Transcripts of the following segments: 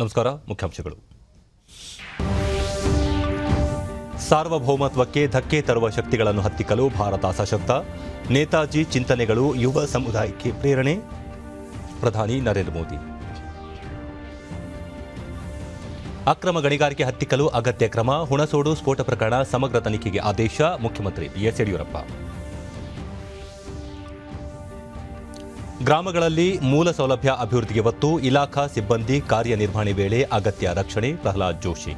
ನಮಸ್ಕಾರ. ಮುಖ್ಯಾಂಶಗಳು. ಸಾರ್ವಭೌಮತ್ವಕ್ಕೆ ಧಕ್ಕೆ ತರುವ ಶಕ್ತಿಗಳನ್ನು ಹತ್ತಿಕ್ಕಲು ಭಾರತ ಸಶಕ್ತ. ನೇತಾಜಿ ಚಿಂತನೆಗಳು ಯುವ ಸಮುದಾಯಕ್ಕೆ ಪ್ರೇರಣೆ. ಪ್ರಧಾನಿ ನರೇಂದ್ರ ಮೋದಿ. ಅಕ್ರಮ ಗಣಿಗಾರಿಕೆ ಹತ್ತಿಕ್ಕಲು ಅಗತ್ಯ ಕ್ರಮ. ಹುಣಸೋಡು ಸ್ಫೋಟ ಪ್ರಕರಣ ಸಮಗ್ರ ತನಿಖೆಗೆ ಆದೇಶ. ಮುಖ್ಯಮಂತ್ರಿ ಬಿಎಸ್ ಯಡಿಯೂರಪ್ಪ. ಗ್ರಾಮಗಳಲ್ಲಿ ಮೂಲ ಸೌಲಭ್ಯ ಅಭಿವೃದ್ಧಿಗೆ ಒತ್ತು. ಇಲಾಖಾ ಸಿಬ್ಬಂದಿ ಕಾರ್ಯನಿರ್ವಹಣೆ ವೇಳೆ ಅಗತ್ಯ ರಕ್ಷಣೆ. ಪ್ರಹ್ಲಾದ್ ಜೋಶಿ.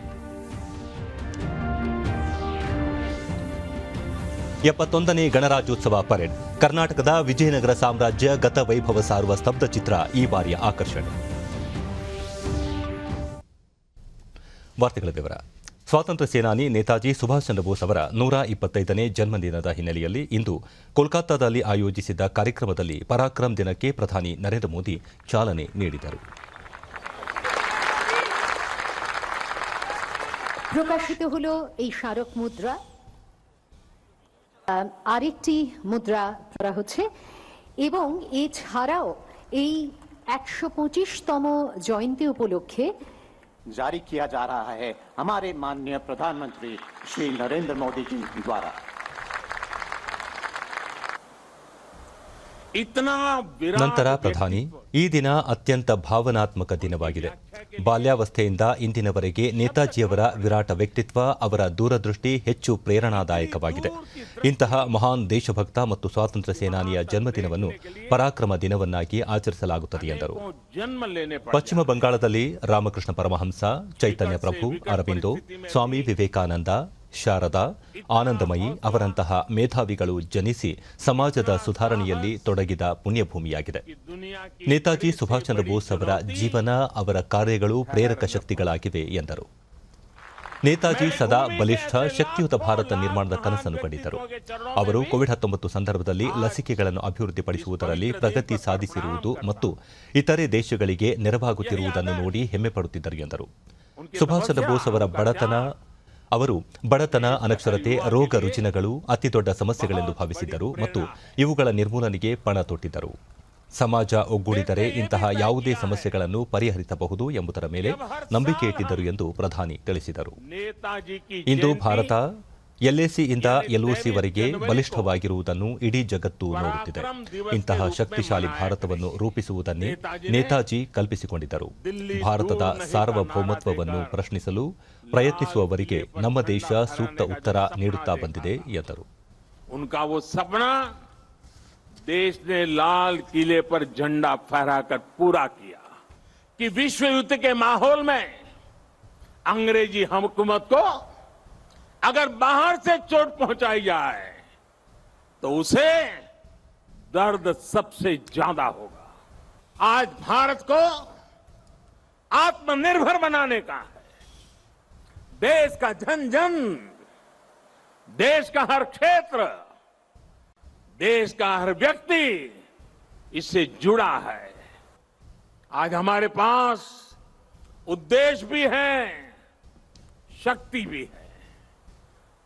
71ನೇ ಗಣರಾಜ್ಯೋತ್ಸವ ಪರೇಡ್. ಕರ್ನಾಟಕದ ವಿಜಯನಗರ ಸಾಮ್ರಾಜ್ಯ ಗತ ವೈಭವ ಸಾರುವ ಸ್ತಬ್ಧ ಚಿತ್ರ ಈ ಬಾರಿಯ ಆಕರ್ಷಣೆ. ವಾರ್ತೆಗಳ ವಿವರ. ಸ್ವಾತಂತ್ರ್ಯ ಸೇನಾನಿ ನೇತಾಜಿ ಸುಭಾಷ್ ಚಂದ್ರ ಬೋಸ್ ಅವರ 125ನೇ ಜನ್ಮದಿನದ ಹಿನ್ನೆಲೆಯಲ್ಲಿ ಇಂದು ಕೋಲ್ಕತ್ತಾದಲ್ಲಿ ಆಯೋಜಿಸಿದ್ದ ಕಾರ್ಯಕ್ರಮದಲ್ಲಿ ಪರಾಕ್ರಮ್ ದಿನಕ್ಕೆ ಪ್ರಧಾನಿ ನರೇಂದ್ರ ಮೋದಿ ಚಾಲನೆ ನೀಡಿದರು. প্রকাশিত হলো এই স্মারক মুদ্রা। আরেকটি মুদ্রা করা হচ্ছে এবং এছাড়াও এই 125তম জয়ন্তী উপলক্ষে जारी किया जा रहा है हमारे माननीय प्रधानमंत्री श्री नरेंद्र मोदी जी द्वारा। ನಂತರ ಪ್ರಧಾನಿ ಈ ದಿನ ಅತ್ಯಂತ ಭಾವನಾತ್ಮಕ ದಿನವಾಗಿದೆ. ಬಾಲ್ಯಾವಸ್ಥೆಯಿಂದ ಇಂದಿನವರೆಗೆ ನೇತಾಜಿಯವರ ವಿರಾಟ ವ್ಯಕ್ತಿತ್ವ, ಅವರ ದೂರದೃಷ್ಟಿ ಹೆಚ್ಚು ಪ್ರೇರಣಾದಾಯಕವಾಗಿದೆ. ಇಂತಹ ಮಹಾನ್ ದೇಶಭಕ್ತ ಮತ್ತು ಸ್ವಾತಂತ್ರ್ಯ ಸೇನಾನಿಯ ಜನ್ಮದಿನವನ್ನು ಪರಾಕ್ರಮ ದಿನವನ್ನಾಗಿ ಆಚರಿಸಲಾಗುತ್ತದೆ ಎಂದರು. ಪಶ್ಚಿಮ ಬಂಗಾಳದಲ್ಲಿ ರಾಮಕೃಷ್ಣ ಪರಮಹಂಸ, ಚೈತನ್ಯ ಪ್ರಭು, ಅರಬಿಂದೋ, ಸ್ವಾಮಿ ವಿವೇಕಾನಂದ, ಶಾರದಾ, ಆನಂದಮಯಿ ಅವರಂತಹ ಮೇಧಾವಿಗಳು ಜನಿಸಿ ಸಮಾಜದ ಸುಧಾರಣೆಯಲ್ಲಿ ತೊಡಗಿದ ಪುಣ್ಯಭೂಮಿಯಾಗಿದೆ. ನೇತಾಜಿ ಸುಭಾಷ್ ಚಂದ್ರ ಬೋಸ್ ಅವರ ಜೀವನ, ಅವರ ಕಾರ್ಯಗಳು ಪ್ರೇರಕ ಶಕ್ತಿಗಳಾಗಿವೆ ಎಂದರು. ನೇತಾಜಿ ಸದಾ ಬಲಿಷ್ಠ, ಶಕ್ತಿಯುತ ಭಾರತ ನಿರ್ಮಾಣದ ಕನಸನ್ನು ಕಂಡಿದ್ದರು. ಅವರು ಕೋವಿಡ್-19 ಸಂದರ್ಭದಲ್ಲಿ ಲಸಿಕೆಗಳನ್ನು ಅಭಿವೃದ್ಧಿಪಡಿಸುವುದರಲ್ಲಿ ಪ್ರಗತಿ ಸಾಧಿಸಿರುವುದು ಮತ್ತು ಇತರೆ ದೇಶಗಳಿಗೆ ನೆರವಾಗುತ್ತಿರುವುದನ್ನು ನೋಡಿ ಹೆಮ್ಮೆ ಪಡುತ್ತಿದ್ದರು ಎಂದರು. ಸುಭಾಷ್ ಚಂದ್ರ ಬೋಸ್ ಅವರು ಬಡತನ, ಅನಕ್ಷರತೆ, ರೋಗ ರುಜಿನಗಳು ಅತಿದೊಡ್ಡ ಸಮಸ್ಯೆಗಳೆಂದು ಭಾವಿಸಿದ್ದರು ಮತ್ತು ಇವುಗಳ ನಿರ್ಮೂಲನೆಗೆ ಪಣ ತೊಟ್ಟಿದ್ದರು. ಸಮಾಜ ಒಗ್ಗೂಡಿದರೆ ಇಂತಹ ಯಾವುದೇ ಸಮಸ್ಯೆಗಳನ್ನು ಪರಿಹರಿಸಬಹುದು ಎಂಬುದರ ಮೇಲೆ ನಂಬಿಕೆ ಇಟ್ಟಿದ್ದರು ಎಂದು ಪ್ರಧಾನಿ ತಿಳಿಸಿದರು. ಇಂದು ಭಾರತ ಎಲ್ಎಸಿಯಿಂದ ಎಲ್ಒಸಿವರೆಗೆ ಬಲಿಷ್ಠವಾಗಿರುವುದನ್ನು ಇಡೀ ಜಗತ್ತು ನೋಡುತ್ತಿದೆ. ಇಂತಹ ಶಕ್ತಿಶಾಲಿ ಭಾರತವನ್ನು ರೂಪಿಸುವುದನ್ನೇ ನೇತಾಜಿ ಕಲ್ಪಿಸಿಕೊಂಡಿದ್ದರು. ಭಾರತದ ಸಾರ್ವಭೌಮತ್ವವನ್ನು ಪ್ರಶ್ನಿಸಲು ಪ್ರಯತ್ನಿಸುವವರಿಗೆ ನಮ್ಮ ದೇಶ ಸೂಕ್ತ ಉತ್ತರ ನೀಡುತ್ತಾ ಬಂದಿದೆ ಎಂದರು. उनका वो सपना देश ने लाल किले पर झंडा फहराकर पूरा किया कि विश्व युद्ध के माहौल में अंग्रेजी हुकूमत को अगर बाहर से चोट पहुंचाई जाए तो उसे दर्द सबसे ज्यादा होगा. आज भारत को आत्मनिर्भर बनाने का है. देश का जन जन, देश का हर क्षेत्र, देश का हर व्यक्ति इससे जुड़ा है. आज हमारे पास उद्देश्य भी है, शक्ति भी है.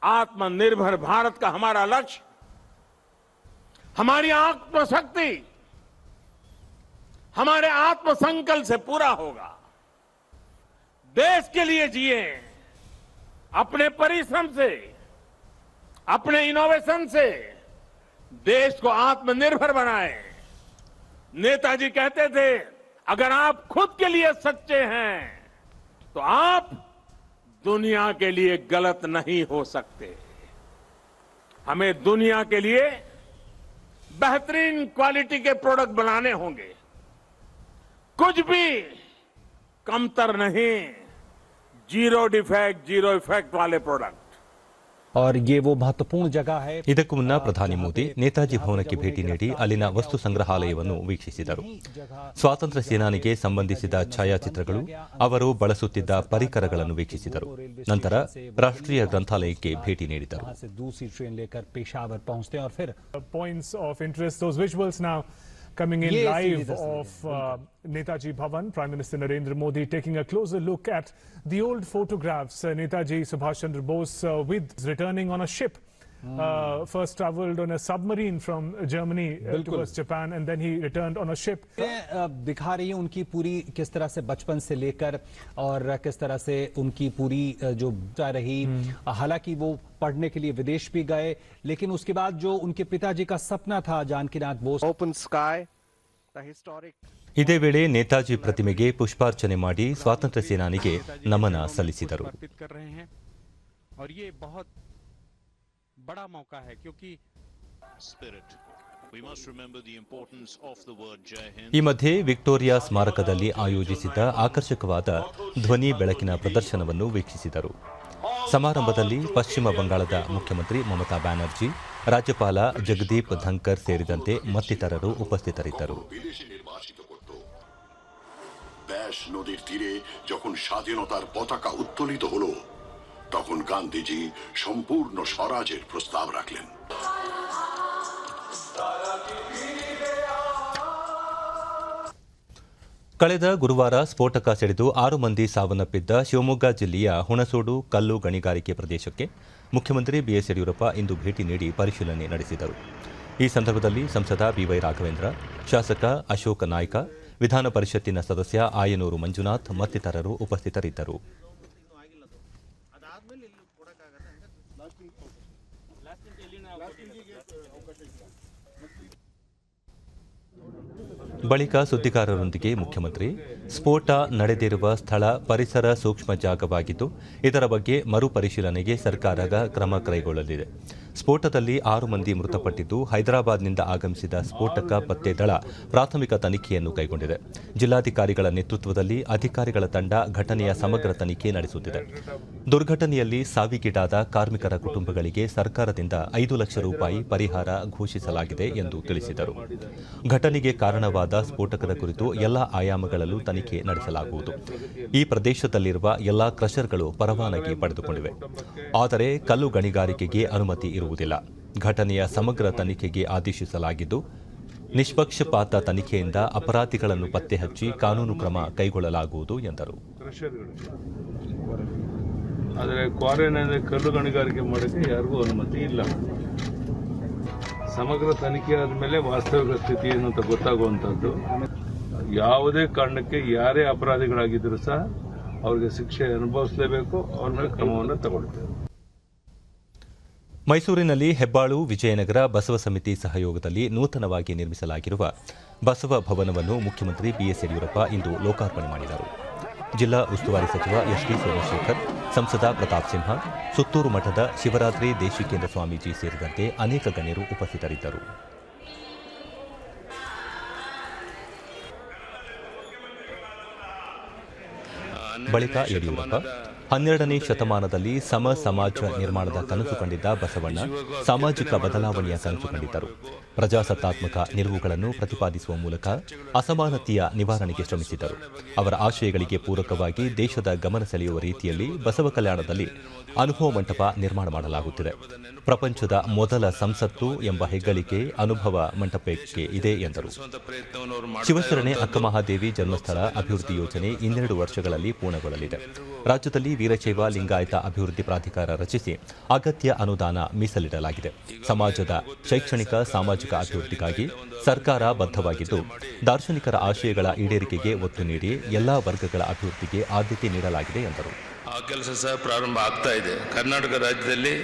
आत्मनिर्भर भारत का हमारा लक्ष्य, हमारी आत्मशक्ति हमारे आत्मसंकल्प से पूरा होगा. देश के लिए जिए, अपने परिश्रम से, अपने इनोवेशन से देश को आत्मनिर्भर बनाए. नेताजी कहते थे, अगर आप खुद के लिए सच्चे हैं तो आप दुनिया के लिए गलत नहीं हो सकते. हमें दुनिया के लिए बेहतरीन क्वालिटी के प्रोडक्ट बनाने होंगे. कुछ भी कमतर नहीं, जीरो डिफेक्ट, जीरो इफेक्ट वाले प्रोडक्ट. और ये वो महत्वपूर्ण जगह है. ಇದಕ್ಕೂ ಮುನ್ನ ಪ್ರಧಾನಿ ಮೋದಿ ನೇತಾಜಿ ಭವನಕ್ಕೆ ಭೇಟಿ ನೀಡಿ ಅಲ್ಲಿನ ವಸ್ತು ಸಂಗ್ರಹಾಲಯವನ್ನು ವೀಕ್ಷಿಸಿದರು. ಸ್ವಾತಂತ್ರ್ಯ ಸೇನಾನಿಗೆ ಸಂಬಂಧಿಸಿದ ಛಾಯಾಚಿತ್ರಗಳು, ಅವರು ಬಳಸುತ್ತಿದ್ದ ಪರಿಕರಗಳನ್ನು ವೀಕ್ಷಿಸಿದರು. ನಂತರ ರಾಷ್ಟ್ರೀಯ ಗ್ರಂಥಾಲಯಕ್ಕೆ ಭೇಟಿ ನೀಡಿದರು. Coming in live of Netaji Bhavan, Prime Minister Narendra Modi taking a closer look at the old photographs. Netaji Subhash Chandra Bose returning on a ship first traveled on a submarine from Germany towards Japan, and then he returned on a ship. दिखा रही है उनकी पूरी किस तरह से बचपन से लेकर और किस तरह से उनकी पूरी जो रही। हालांकि वो पढ़ने के लिए विदेश भी गए, लेकिन उसके बाद जो उनके पिताजी का सपना था Janakinath Bose. Open sky, the historic. ಇದೇ ವೇಳೆ ನೇತಾಜಿ ಪ್ರತಿಮೆಗೆ ಪುಷ್ಪಾರ್ಚನೆ ಮಾಡಿ ಸ್ವಾತಂತ್ರ್ಯ ಸೇನಾನಿಗೆ ನಮನ ಸಲ್ಲಿಸಿದರು. और ये बहुत बड़ा मौका है क्योंकि ಈ ಮಧ್ಯೆ ವಿಕ್ಟೋರಿಯಾ ಸ್ಮಾರಕದಲ್ಲಿ ಆಯೋಜಿಸಿದ್ದ ಆಕರ್ಷಕವಾದ ಧ್ವನಿ ಬೆಳಕಿನ ಪ್ರದರ್ಶನವನ್ನು ವೀಕ್ಷಿಸಿದರು. ಸಮಾರಂಭದಲ್ಲಿ ಪಶ್ಚಿಮ ಬಂಗಾಳದ ಮುಖ್ಯಮಂತ್ರಿ ಮಮತಾ ಬ್ಯಾನರ್ಜಿ, ರಾಜ್ಯಪಾಲ ಜಗದೀಪ್ ಧನ್ಕರ್ ಸೇರಿದಂತೆ ಮತ್ತಿತರರು ಉಪಸ್ಥಿತರಿದ್ದರು. ব্যাস নদীর তীরে যখন স্বাধীনতার পতাকা উত্তোলিত হলো, তখন গান্ধীজি সম্পূর্ণ স্বরাজের প্রস্তাব রাখলেন। ಕಳೆದ ಗುರುವಾರ ಸ್ಫೋಟಕ ಸಿಡಿದು 6 ಮಂದಿ ಸಾವನ್ನಪ್ಪಿದ್ದ ಶಿವಮೊಗ್ಗ ಜಿಲ್ಲೆಯ ಹುಣಸೋಡು ಕಲ್ಲು ಗಣಿಗಾರಿಕೆ ಪ್ರದೇಶಕ್ಕೆ ಮುಖ್ಯಮಂತ್ರಿ ಬಿಎಸ್ ಯಡಿಯೂರಪ್ಪ ಇಂದು ಭೇಟಿ ನೀಡಿ ಪರಿಶೀಲನೆ ನಡೆಸಿದರು. ಈ ಸಂದರ್ಭದಲ್ಲಿ ಸಂಸದ ಬಿವೈ ರಾಘವೇಂದ್ರ, ಶಾಸಕ ಅಶೋಕ ನಾಯ್ಕ, ವಿಧಾನ ಪರಿಷತ್ತಿನ ಸದಸ್ಯ ಆಯನೂರು ಮಂಜುನಾಥ್ ಮತ್ತಿತರರು ಉಪಸ್ಥಿತರಿದ್ದರು. ಬಳಿಕ ಸುದ್ದಿಗಾರರೊಂದಿಗೆ ಮುಖ್ಯಮಂತ್ರಿ, ಸ್ಫೋಟ ನಡೆದಿರುವ ಸ್ಥಳ ಪರಿಸರ ಸೂಕ್ಷ್ಮ ಜಾಗವಾಗಿದ್ದು ಇದರ ಬಗ್ಗೆ ಮರುಪರಿಶೀಲನೆಗೆ ಸರ್ಕಾರ ಕ್ರಮ ಕೈಗೊಳ್ಳಲಿದೆ. ಸ್ಫೋಟದಲ್ಲಿ 6 ಮಂದಿ ಮೃತಪಟ್ಟಿದ್ದು, ಹೈದರಾಬಾದ್ನಿಂದ ಆಗಮಿಸಿದ ಸ್ಫೋಟಕ ಪತ್ತೆ ದಳ ಪ್ರಾಥಮಿಕ ತನಿಖೆಯನ್ನು ಕೈಗೊಂಡಿದೆ. ಜಿಲ್ಲಾಧಿಕಾರಿಗಳ ನೇತೃತ್ವದಲ್ಲಿ ಅಧಿಕಾರಿಗಳ ತಂಡ ಘಟನೆಯ ಸಮಗ್ರ ತನಿಖೆ ನಡೆಸುತ್ತಿದೆ. ದುರ್ಘಟನೆಯಲ್ಲಿ ಸಾವಿಗೀಡಾದ ಕಾರ್ಮಿಕರ ಕುಟುಂಬಗಳಿಗೆ ಸರ್ಕಾರದಿಂದ 5 ಲಕ್ಷ ರೂಪಾಯಿ ಪರಿಹಾರ ಘೋಷಿಸಲಾಗಿದೆ ಎಂದು ತಿಳಿಸಿದರು. ಘಟನೆಗೆ ಕಾರಣವಾದ ಸ್ಫೋಟಕದ ಕುರಿತು ಎಲ್ಲ ಆಯಾಮಗಳಲ್ಲೂ ತನಿಖೆ ನಡೆಸಲಾಗುವುದು. ಈ ಪ್ರದೇಶದಲ್ಲಿರುವ ಎಲ್ಲಾ ಕ್ರಷರ್ಗಳು ಪರವಾನಗಿ ಪಡೆದುಕೊಂಡಿವೆ, ಆದರೆ ಕಲ್ಲು ಗಣಿಗಾರಿಕೆಗೆ ಅನುಮತಿ ಇರುವುದಿಲ್ಲ. ಘಟನೆಯ ಸಮಗ್ರ ತನಿಖೆಗೆ ಆದೇಶಿಸಲಾಗಿದ್ದು, ನಿಷ್ಪಕ್ಷಪಾತ ತನಿಖೆಯಿಂದ ಅಪರಾಧಿಗಳನ್ನು ಪತ್ತೆ ಹಚ್ಚಿ ಕಾನೂನು ಕ್ರಮ ಕೈಗೊಳ್ಳಲಾಗುವುದು ಎಂದರು. ಆದರೆ ಕ್ವಾರೆನಲ್ಲಿ ಕಲ್ಲು ಗಣಿಗಾರಿಕೆ ಮಾಡೋಕ್ಕೆ ಯಾರಿಗೂ ಅನುಮತಿ ಇಲ್ಲ. ಸಮಗ್ರ ತನಿಖೆ ಆದಮೇಲೆ ವಾಸ್ತವಿಕ ಸ್ಥಿತಿ ಏನು ಅಂತ ಗೊತ್ತಾಗುವಂಥದ್ದು. ಯಾವುದೇ ಕಾರಣಕ್ಕೆ ಯಾರೇ ಅಪರಾಧಿಗಳಾಗಿದ್ದರೂ ಸಹ ಅವರಿಗೆ ಶಿಕ್ಷೆ ಅನುಭವಿಸಲೇಬೇಕು, ಅವ್ರ ಮೇಲೆ ಕ್ರಮವನ್ನು ತಗೊಳ್ತೇವೆ. ಮೈಸೂರಿನಲ್ಲಿ ಹೆಬ್ಬಾಳು ವಿಜಯನಗರ ಬಸವ ಸಮಿತಿ ಸಹಯೋಗದಲ್ಲಿ ನೂತನವಾಗಿ ನಿರ್ಮಿಸಲಾಗಿರುವ ಬಸವ ಭವನವನ್ನು ಮುಖ್ಯಮಂತ್ರಿ ಬಿಎಸ್ ಯಡಿಯೂರಪ್ಪ ಇಂದು ಲೋಕಾರ್ಪಣೆ ಮಾಡಿದರು. ಜಿಲ್ಲಾ ಉಸ್ತುವಾರಿ ಸಚಿವ ಎಸ್ ಟಿ ಸೋಮಶೇಖರ್, ಸಂಸದ ಪ್ರತಾಪ್ ಸಿಂಹ, ಸುತ್ತೂರು ಮಠದ ಶಿವರಾತ್ರಿ ದೇಶಿಕೇಂದ್ರ ಸ್ವಾಮೀಜಿ ಸೇರಿದಂತೆ ಅನೇಕ ಗಣ್ಯರು ಉಪಸ್ಥಿತರಿದ್ದರು. ಬಳಿಕ ಯಡಿಯೂರಪ್ಪ 12ನೇ ಶತಮಾನದಲ್ಲಿ ಸಮ ಸಮಾಜ ನಿರ್ಮಾಣದ ಕನಸು ಕಂಡಿದ್ದ ಬಸವಣ್ಣ ಸಾಮಾಜಿಕ ಬದಲಾವಣೆಯ ಕನಸು ಕಂಡಿದ್ದರು. ಪ್ರಜಾಸತ್ತಾತ್ಮಕ ನಿಲುವುಗಳನ್ನು ಪ್ರತಿಪಾದಿಸುವ ಮೂಲಕ ಅಸಮಾನತೆಯ ನಿವಾರಣೆಗೆ ಶ್ರಮಿಸಿದರು. ಅವರ ಆಶಯಗಳಿಗೆ ಪೂರಕವಾಗಿ ದೇಶದ ಗಮನ ಸೆಳೆಯುವ ರೀತಿಯಲ್ಲಿ ಬಸವ ಕಲ್ಯಾಣದಲ್ಲಿ ಅನುಭವ ಮಂಟಪ ನಿರ್ಮಾಣ ಮಾಡಲಾಗುತ್ತಿದೆ. ಪ್ರಪಂಚದ ಮೊದಲ ಸಂಸತ್ತು ಎಂಬ ಹೆಗ್ಗಳಿಕೆ ಅನುಭವ ಮಂಟಪಕ್ಕೆ ಇದೆ ಎಂದರು. ಶಿವಶರಣೆ ಅಕ್ಕಮಹಾದೇವಿ ಜನ್ಮಸ್ಥಳ ಅಭಿವೃದ್ಧಿ ಯೋಜನೆ 12 ವರ್ಷಗಳಲ್ಲಿ ಪೂರ್ಣಗೊಳ್ಳಲಿದೆ. ರಾಜ್ಯದಲ್ಲಿ ವೀರಶೈವ ಲಿಂಗಾಯತ ಅಭಿವೃದ್ಧಿ ಪ್ರಾಧಿಕಾರ ರಚಿಸಿ ಅಗತ್ಯ ಅನುದಾನ ಮೀಸಲಿಡಲಾಗಿದೆ. ಸಮಾಜದ ಶೈಕ್ಷಣಿಕ ಸಾಮಾಜಿಕ ಅಭಿವೃದ್ಧಿಗಾಗಿ ಸರ್ಕಾರ ಬದ್ಧವಾಗಿದ್ದು, ದಾರ್ಶನಿಕರ ಆಶಯಗಳ ಈಡೇರಿಕೆಗೆ ಒತ್ತು ನೀಡಿ ಎಲ್ಲಾ ವರ್ಗಗಳ ಅಭಿವೃದ್ಧಿಗೆ ಆದ್ಯತೆ ನೀಡಲಾಗಿದೆ ಎಂದರು. ಆ ಕೆಲಸ ಸಹ ಪ್ರಾರಂಭ ಆಗ್ತಾ ಇದೆ. ಕರ್ನಾಟಕ ರಾಜ್ಯದಲ್ಲಿ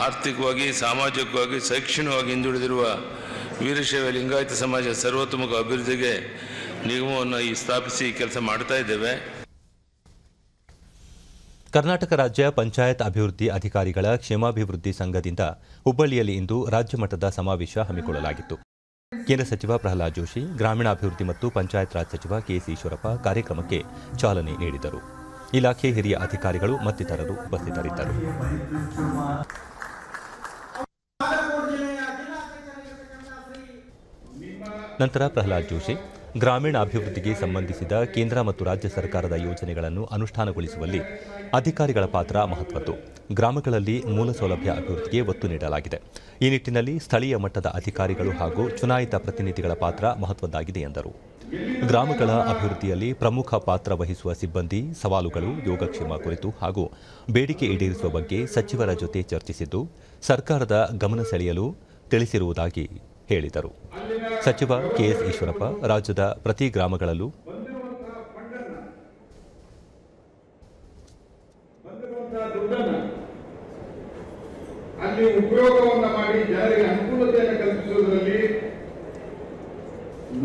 ಆರ್ಥಿಕವಾಗಿ, ಸಾಮಾಜಿಕವಾಗಿ, ಶೈಕ್ಷಣಿಕವಾಗಿ ಹಿಂದುಳಿದಿರುವ ವೀರಶೈವ ಲಿಂಗಾಯತ ಸಮಾಜ ಸರ್ವತೋಮುಖ ಅಭಿವೃದ್ಧಿಗೆ ನಿಗಮವನ್ನು ಸ್ಥಾಪಿಸಿ ಕೆಲಸ ಮಾಡ್ತಾ ಇದ್ದೇವೆ. ಕರ್ನಾಟಕ ರಾಜ್ಯ ಪಂಚಾಯತ್ ಅಭಿವೃದ್ಧಿ ಅಧಿಕಾರಿಗಳ ಕ್ಷೇಮಾಭಿವೃದ್ಧಿ ಸಂಘದಿಂದ ಹುಬ್ಬಳ್ಳಿಯಲ್ಲಿ ಇಂದು ರಾಜ್ಯ ಮಟ್ಟದ ಸಮಾವೇಶ ಹಮ್ಮಿಕೊಳ್ಳಲಾಗಿತ್ತು. ಕೇಂದ್ರ ಸಚಿವ ಪ್ರಹ್ಲಾದ್ ಜೋಶಿ, ಗ್ರಾಮೀಣಾಭಿವೃದ್ಧಿ ಮತ್ತು ಪಂಚಾಯತ್ ರಾಜ್ ಸಚಿವ ಕೆಎಸ್ ಈಶ್ವರಪ್ಪ ಕಾರ್ಯಕ್ರಮಕ್ಕೆ ಚಾಲನೆ ನೀಡಿದರು. ಇಲಾಖೆ ಹಿರಿಯ ಅಧಿಕಾರಿಗಳು ಮತ್ತಿತರರು ಉಪಸ್ಥಿತರಿದ್ದರು. ನಂತರ ಪ್ರಹ್ಲಾದ್ ಜೋಶಿ, ಗ್ರಾಮೀಣಾಭಿವೃದ್ಧಿಗೆ ಸಂಬಂಧಿಸಿದ ಕೇಂದ್ರ ಮತ್ತು ರಾಜ್ಯ ಸರ್ಕಾರದ ಯೋಜನೆಗಳನ್ನು ಅನುಷ್ಠಾನಗೊಳಿಸುವಲ್ಲಿ ಅಧಿಕಾರಿಗಳ ಪಾತ್ರ ಮಹತ್ವದ್ದು. ಗ್ರಾಮಗಳಲ್ಲಿ ಮೂಲ ಸೌಲಭ್ಯ ಅಭಿವೃದ್ಧಿಗೆ ಒತ್ತು ನೀಡಲಾಗಿದೆ. ಈ ನಿಟ್ಟಿನಲ್ಲಿ ಸ್ಥಳೀಯ ಮಟ್ಟದ ಅಧಿಕಾರಿಗಳು ಹಾಗೂ ಚುನಾಯಿತ ಪ್ರತಿನಿಧಿಗಳ ಪಾತ್ರ ಮಹತ್ವದ್ದಾಗಿದೆ ಎಂದರು. ಗ್ರಾಮಗಳ ಅಭಿವೃದ್ಧಿಯಲ್ಲಿ ಪ್ರಮುಖ ಪಾತ್ರ ವಹಿಸುವ ಸಿಬ್ಬಂದಿ ಸವಾಲುಗಳು, ಯೋಗಕ್ಷೇಮ ಕುರಿತು ಹಾಗೂ ಬೇಡಿಕೆ ಈಡೇರಿಸುವ ಬಗ್ಗೆ ಸಚಿವರ ಜೊತೆ ಚರ್ಚಿಸಿದ್ದು ಸರ್ಕಾರದ ಗಮನ ಸೆಳೆಯಲು ತಿಳಿಸಿರುವುದಾಗಿ ಹೇಳಿದರು. ಸಚಿವ ಕೆಎಸ್ ಈಶ್ವರಪ್ಪ ರಾಜ್ಯದ ಪ್ರತಿ ಗ್ರಾಮಗಳಲ್ಲೂ ಅಲ್ಲಿ ಉಪಯೋಗವನ್ನು ಮಾಡಿ ಜನರಿಗೆ ಅನುಕೂಲತೆಯನ್ನು ಕಲ್ಪಿಸುವುದರಲ್ಲಿ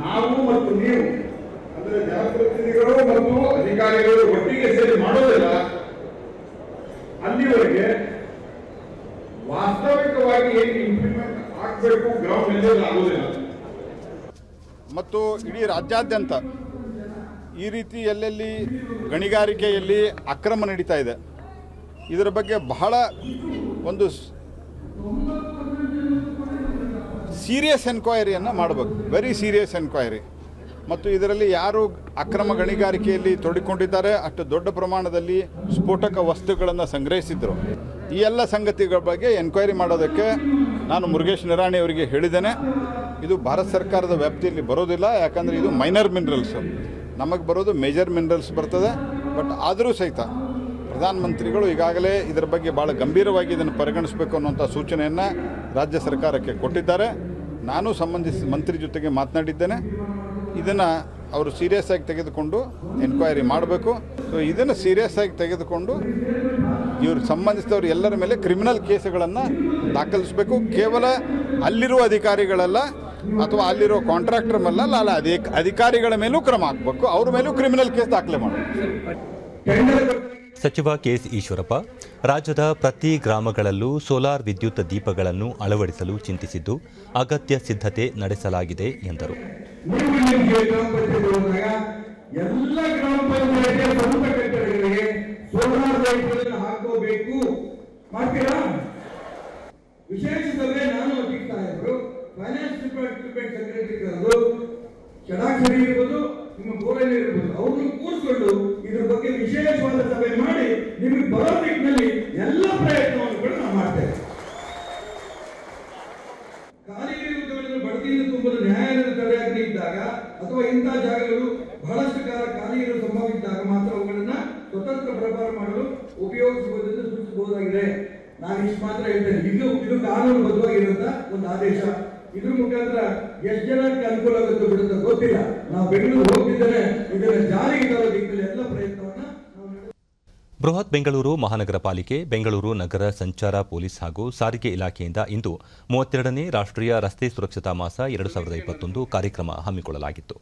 ನಾವು ಮತ್ತು ನೀವು ಅಂದರೆ ಜನಪ್ರತಿನಿಧಿಗಳು ಮತ್ತು ಅಧಿಕಾರಿಗಳು ಒಟ್ಟಿಗೆ ಸೇರಿ ಮಾಡೋದಿಲ್ಲ. ಅಲ್ಲಿವರೆಗೆ ವಾಸ್ತವಿಕವಾಗಿ ಏನು ಇಂಪ್ಲಿಮೆಂಟ್ ಆಗಬೇಕು ಗ್ರೌಂಡ್ ಲೆವೆಲ್ ಆಗುವುದಿಲ್ಲ. ಮತ್ತು ಇಡೀ ರಾಜ್ಯಾದ್ಯಂತ ಈ ರೀತಿ ಎಲ್ಲೆಲ್ಲಿ ಗಣಿಗಾರಿಕೆಯಲ್ಲಿ ಅಕ್ರಮ ನಡೀತಾ ಇದೆ, ಇದರ ಬಗ್ಗೆ ಬಹಳ ಒಂದು ಸೀರಿಯಸ್ ಎನ್ಕ್ವೈರಿಯನ್ನು ಮಾಡಬೇಕು, ವೆರಿ ಸೀರಿಯಸ್ ಎನ್ಕ್ವೈರಿ. ಮತ್ತು ಇದರಲ್ಲಿ ಯಾರು ಅಕ್ರಮ ಗಣಿಗಾರಿಕೆಯಲ್ಲಿ ತೊಡಗಿಕೊಂಡಿದ್ದಾರೆ, ಅಷ್ಟು ದೊಡ್ಡ ಪ್ರಮಾಣದಲ್ಲಿ ಸ್ಫೋಟಕ ವಸ್ತುಗಳನ್ನು ಸಂಗ್ರಹಿಸಿದ್ರು, ಈ ಎಲ್ಲ ಸಂಗತಿಗಳ ಬಗ್ಗೆ ಎನ್ಕ್ವೈರಿ ಮಾಡೋದಕ್ಕೆ ನಾನು ಮುರುಗೇಶ್ ನಿರಾಣಿ ಅವರಿಗೆ ಹೇಳಿದ್ದೇನೆ. ಇದು ಭಾರತ ಸರ್ಕಾರದ ವ್ಯಾಪ್ತಿಯಲ್ಲಿ ಬರೋದಿಲ್ಲ, ಯಾಕಂದರೆ ಇದು ಮೈನರ್ ಮಿನರಲ್ಸು. ನಮಗೆ ಬರೋದು ಮೇಜರ್ ಮಿನರಲ್ಸ್ ಬರ್ತದೆ. ಬಟ್ ಆದರೂ ಸಹಿತ ಪ್ರಧಾನಮಂತ್ರಿಗಳು ಈಗಾಗಲೇ ಇದರ ಬಗ್ಗೆ ಭಾಳ ಗಂಭೀರವಾಗಿ ಇದನ್ನು ಪರಿಗಣಿಸಬೇಕು ಅನ್ನುವಂಥ ಸೂಚನೆಯನ್ನು ರಾಜ್ಯ ಸರ್ಕಾರಕ್ಕೆ ಕೊಟ್ಟಿದ್ದಾರೆ. ನಾನು ಸಂಬಂಧಿಸಿದ ಮಂತ್ರಿ ಜೊತೆಗೆ ಮಾತನಾಡಿದ್ದೇನೆ. ಇದನ್ನು ಅವರು ಸೀರಿಯಸ್ ಆಗಿ ತೆಗೆದುಕೊಂಡು ಎನ್ಕ್ವೈರಿ ಮಾಡಬೇಕು. ಸೊ ಇದನ್ನು ಸೀರಿಯಸ್ ಆಗಿ ತೆಗೆದುಕೊಂಡು ಇವರು ಸಂಬಂಧಿಸಿದವರು ಎಲ್ಲರ ಮೇಲೆ ಕ್ರಿಮಿನಲ್ ಕೇಸುಗಳನ್ನು ದಾಖಲಿಸಬೇಕು. ಕೇವಲ ಅಲ್ಲಿರುವ ಅಧಿಕಾರಿಗಳಲ್ಲ ಅಥವಾ ಅಲ್ಲಿರೋ ಕಾಂಟ್ರಾಕ್ಟರ್ ಮೇಲೆ ಅಲ್ಲ, ಅಧಿಕಾರಿಗಳ ಮೇಲೂ ಕ್ರಮ ಹಾಕಬೇಕು, ಅವ್ರ ಮೇಲೂ ಕ್ರಿಮಿನಲ್ ಕೇಸ್ ದಾಖಲೆ ಮಾಡಬೇಕು. ಸಚಿವ ಕೆಎಸ್ ಈಶ್ವರಪ್ಪ ರಾಜ್ಯದ ಪ್ರತಿ ಗ್ರಾಮಗಳಲ್ಲೂ ಸೋಲಾರ್ ವಿದ್ಯುತ್ ದೀಪಗಳನ್ನು ಅಳವಡಿಸಲು ಚಿಂತಿಸಿದ್ದು ಅಗತ್ಯ ಸಿದ್ಧತೆ ನಡೆಸಲಾಗಿದೆ ಎಂದರು. ಎಲ್ಲ ಗ್ರಾಮ ಪಂಚಾಯತ್ ಸ್ವಂತ ಕಟ್ಟಡಗಳಿಗೆ ಸೋಲಾರ್ ಲೈಟ್ಗಳನ್ನು ಹಾಕೋಬೇಕು. ಮಾಡ್ತೀರಾ? ವಿಶೇಷ ಸಭೆ ನಾನು ಅಧ್ಯಕ್ಷ ಸಾಹೇಬರು, ಫೈನಾನ್ಸ್ ಡಿಪಾರ್ಟ್ಮೆಂಟ್ ಸೆಕ್ರೆಟರಿ ಕರೆದು ಷಡಾಕ್ಷರಿ ಇರ್ಬೋದು, ನಿಮ್ಮ ಬೋರಲ್ ಇರ್ಬೋದು, ಅವ್ರನ್ನ ಕೂರಿಸ್ಕೊಂಡು ಇದ್ರ ಬಗ್ಗೆ ವಿಶೇಷವಾದ ಸಭೆ ಮಾಡಿ ನಿಮಗೆ ಬರೋ ನಿಟ್ಟಿನಲ್ಲಿ ಎಲ್ಲ ಪ್ರಯತ್ನವನ್ನು ಕೂಡ ನಾವು ಮಾಡ್ತೇವೆ. ಖಾಲಿ ಇರುವುದನ್ನು ಬಡತಿಯಿಂದ ತುಂಬಲು ನ್ಯಾಯಾಲಯದ ತಡೆಯಾಜ್ಞೆ ಇದ್ದಾಗ ಅಥವಾ ಇಂತಹ ಜಾಗಗಳು ಬಹಳಷ್ಟು ಕಾಲ ಖಾಲಿ ಇರುವ ಸಂಭವ ಇದ್ದಾಗ ಮಾತ್ರ ಅವುಗಳನ್ನ ಸ್ವತಂತ್ರ ವ್ಯಾಪಾರ ಮಾಡಲು ಉಪಯೋಗಿಸಬಹುದೆಂದು ಸೂಚಿಸಬಹುದಾಗಿದೆ. ನಾನು ಇಷ್ಟು ಮಾತ್ರ ಹೇಳ್ತೇನೆ. ಇದು ಕಾನೂನುಬದ್ಧವಾಗಿರುವಂತ ಒಂದು ಆದೇಶ. ಇದ್ರ ಮುಖಾಂತರ ಎಷ್ಟು ಜನಕ್ಕೆ ಅನುಕೂಲ ಆಗುತ್ತೆ ಬಿಡುತ್ತೆ ಗೊತ್ತಿಲ್ಲ. ನಾವು ಬೆಂಗಳೂರು ಹೋಗ್ತಿದ್ದೇನೆ, ಇದನ್ನ ಜಾರಿಗೆ ತರೋ ದಿಕ್ಕಲ್ಲಿ ಎಲ್ಲ ಪ್ರಯತ್ನವನ್ನ. ಬೃಹತ್ ಬೆಂಗಳೂರು ಮಹಾನಗರ ಪಾಲಿಕೆ, ಬೆಂಗಳೂರು ನಗರ ಸಂಚಾರ ಪೊಲೀಸ್ ಹಾಗೂ ಸಾರಿಗೆ ಇಲಾಖೆಯಿಂದ ಇಂದು 32ನೇ ರಾಷ್ಟ್ರೀಯ ರಸ್ತೆ ಸುರಕ್ಷತಾ ಮಾಸ 2021 ಕಾರ್ಯಕ್ರಮ ಹಮ್ಮಿಕೊಳ್ಳಲಾಗಿತ್ತು.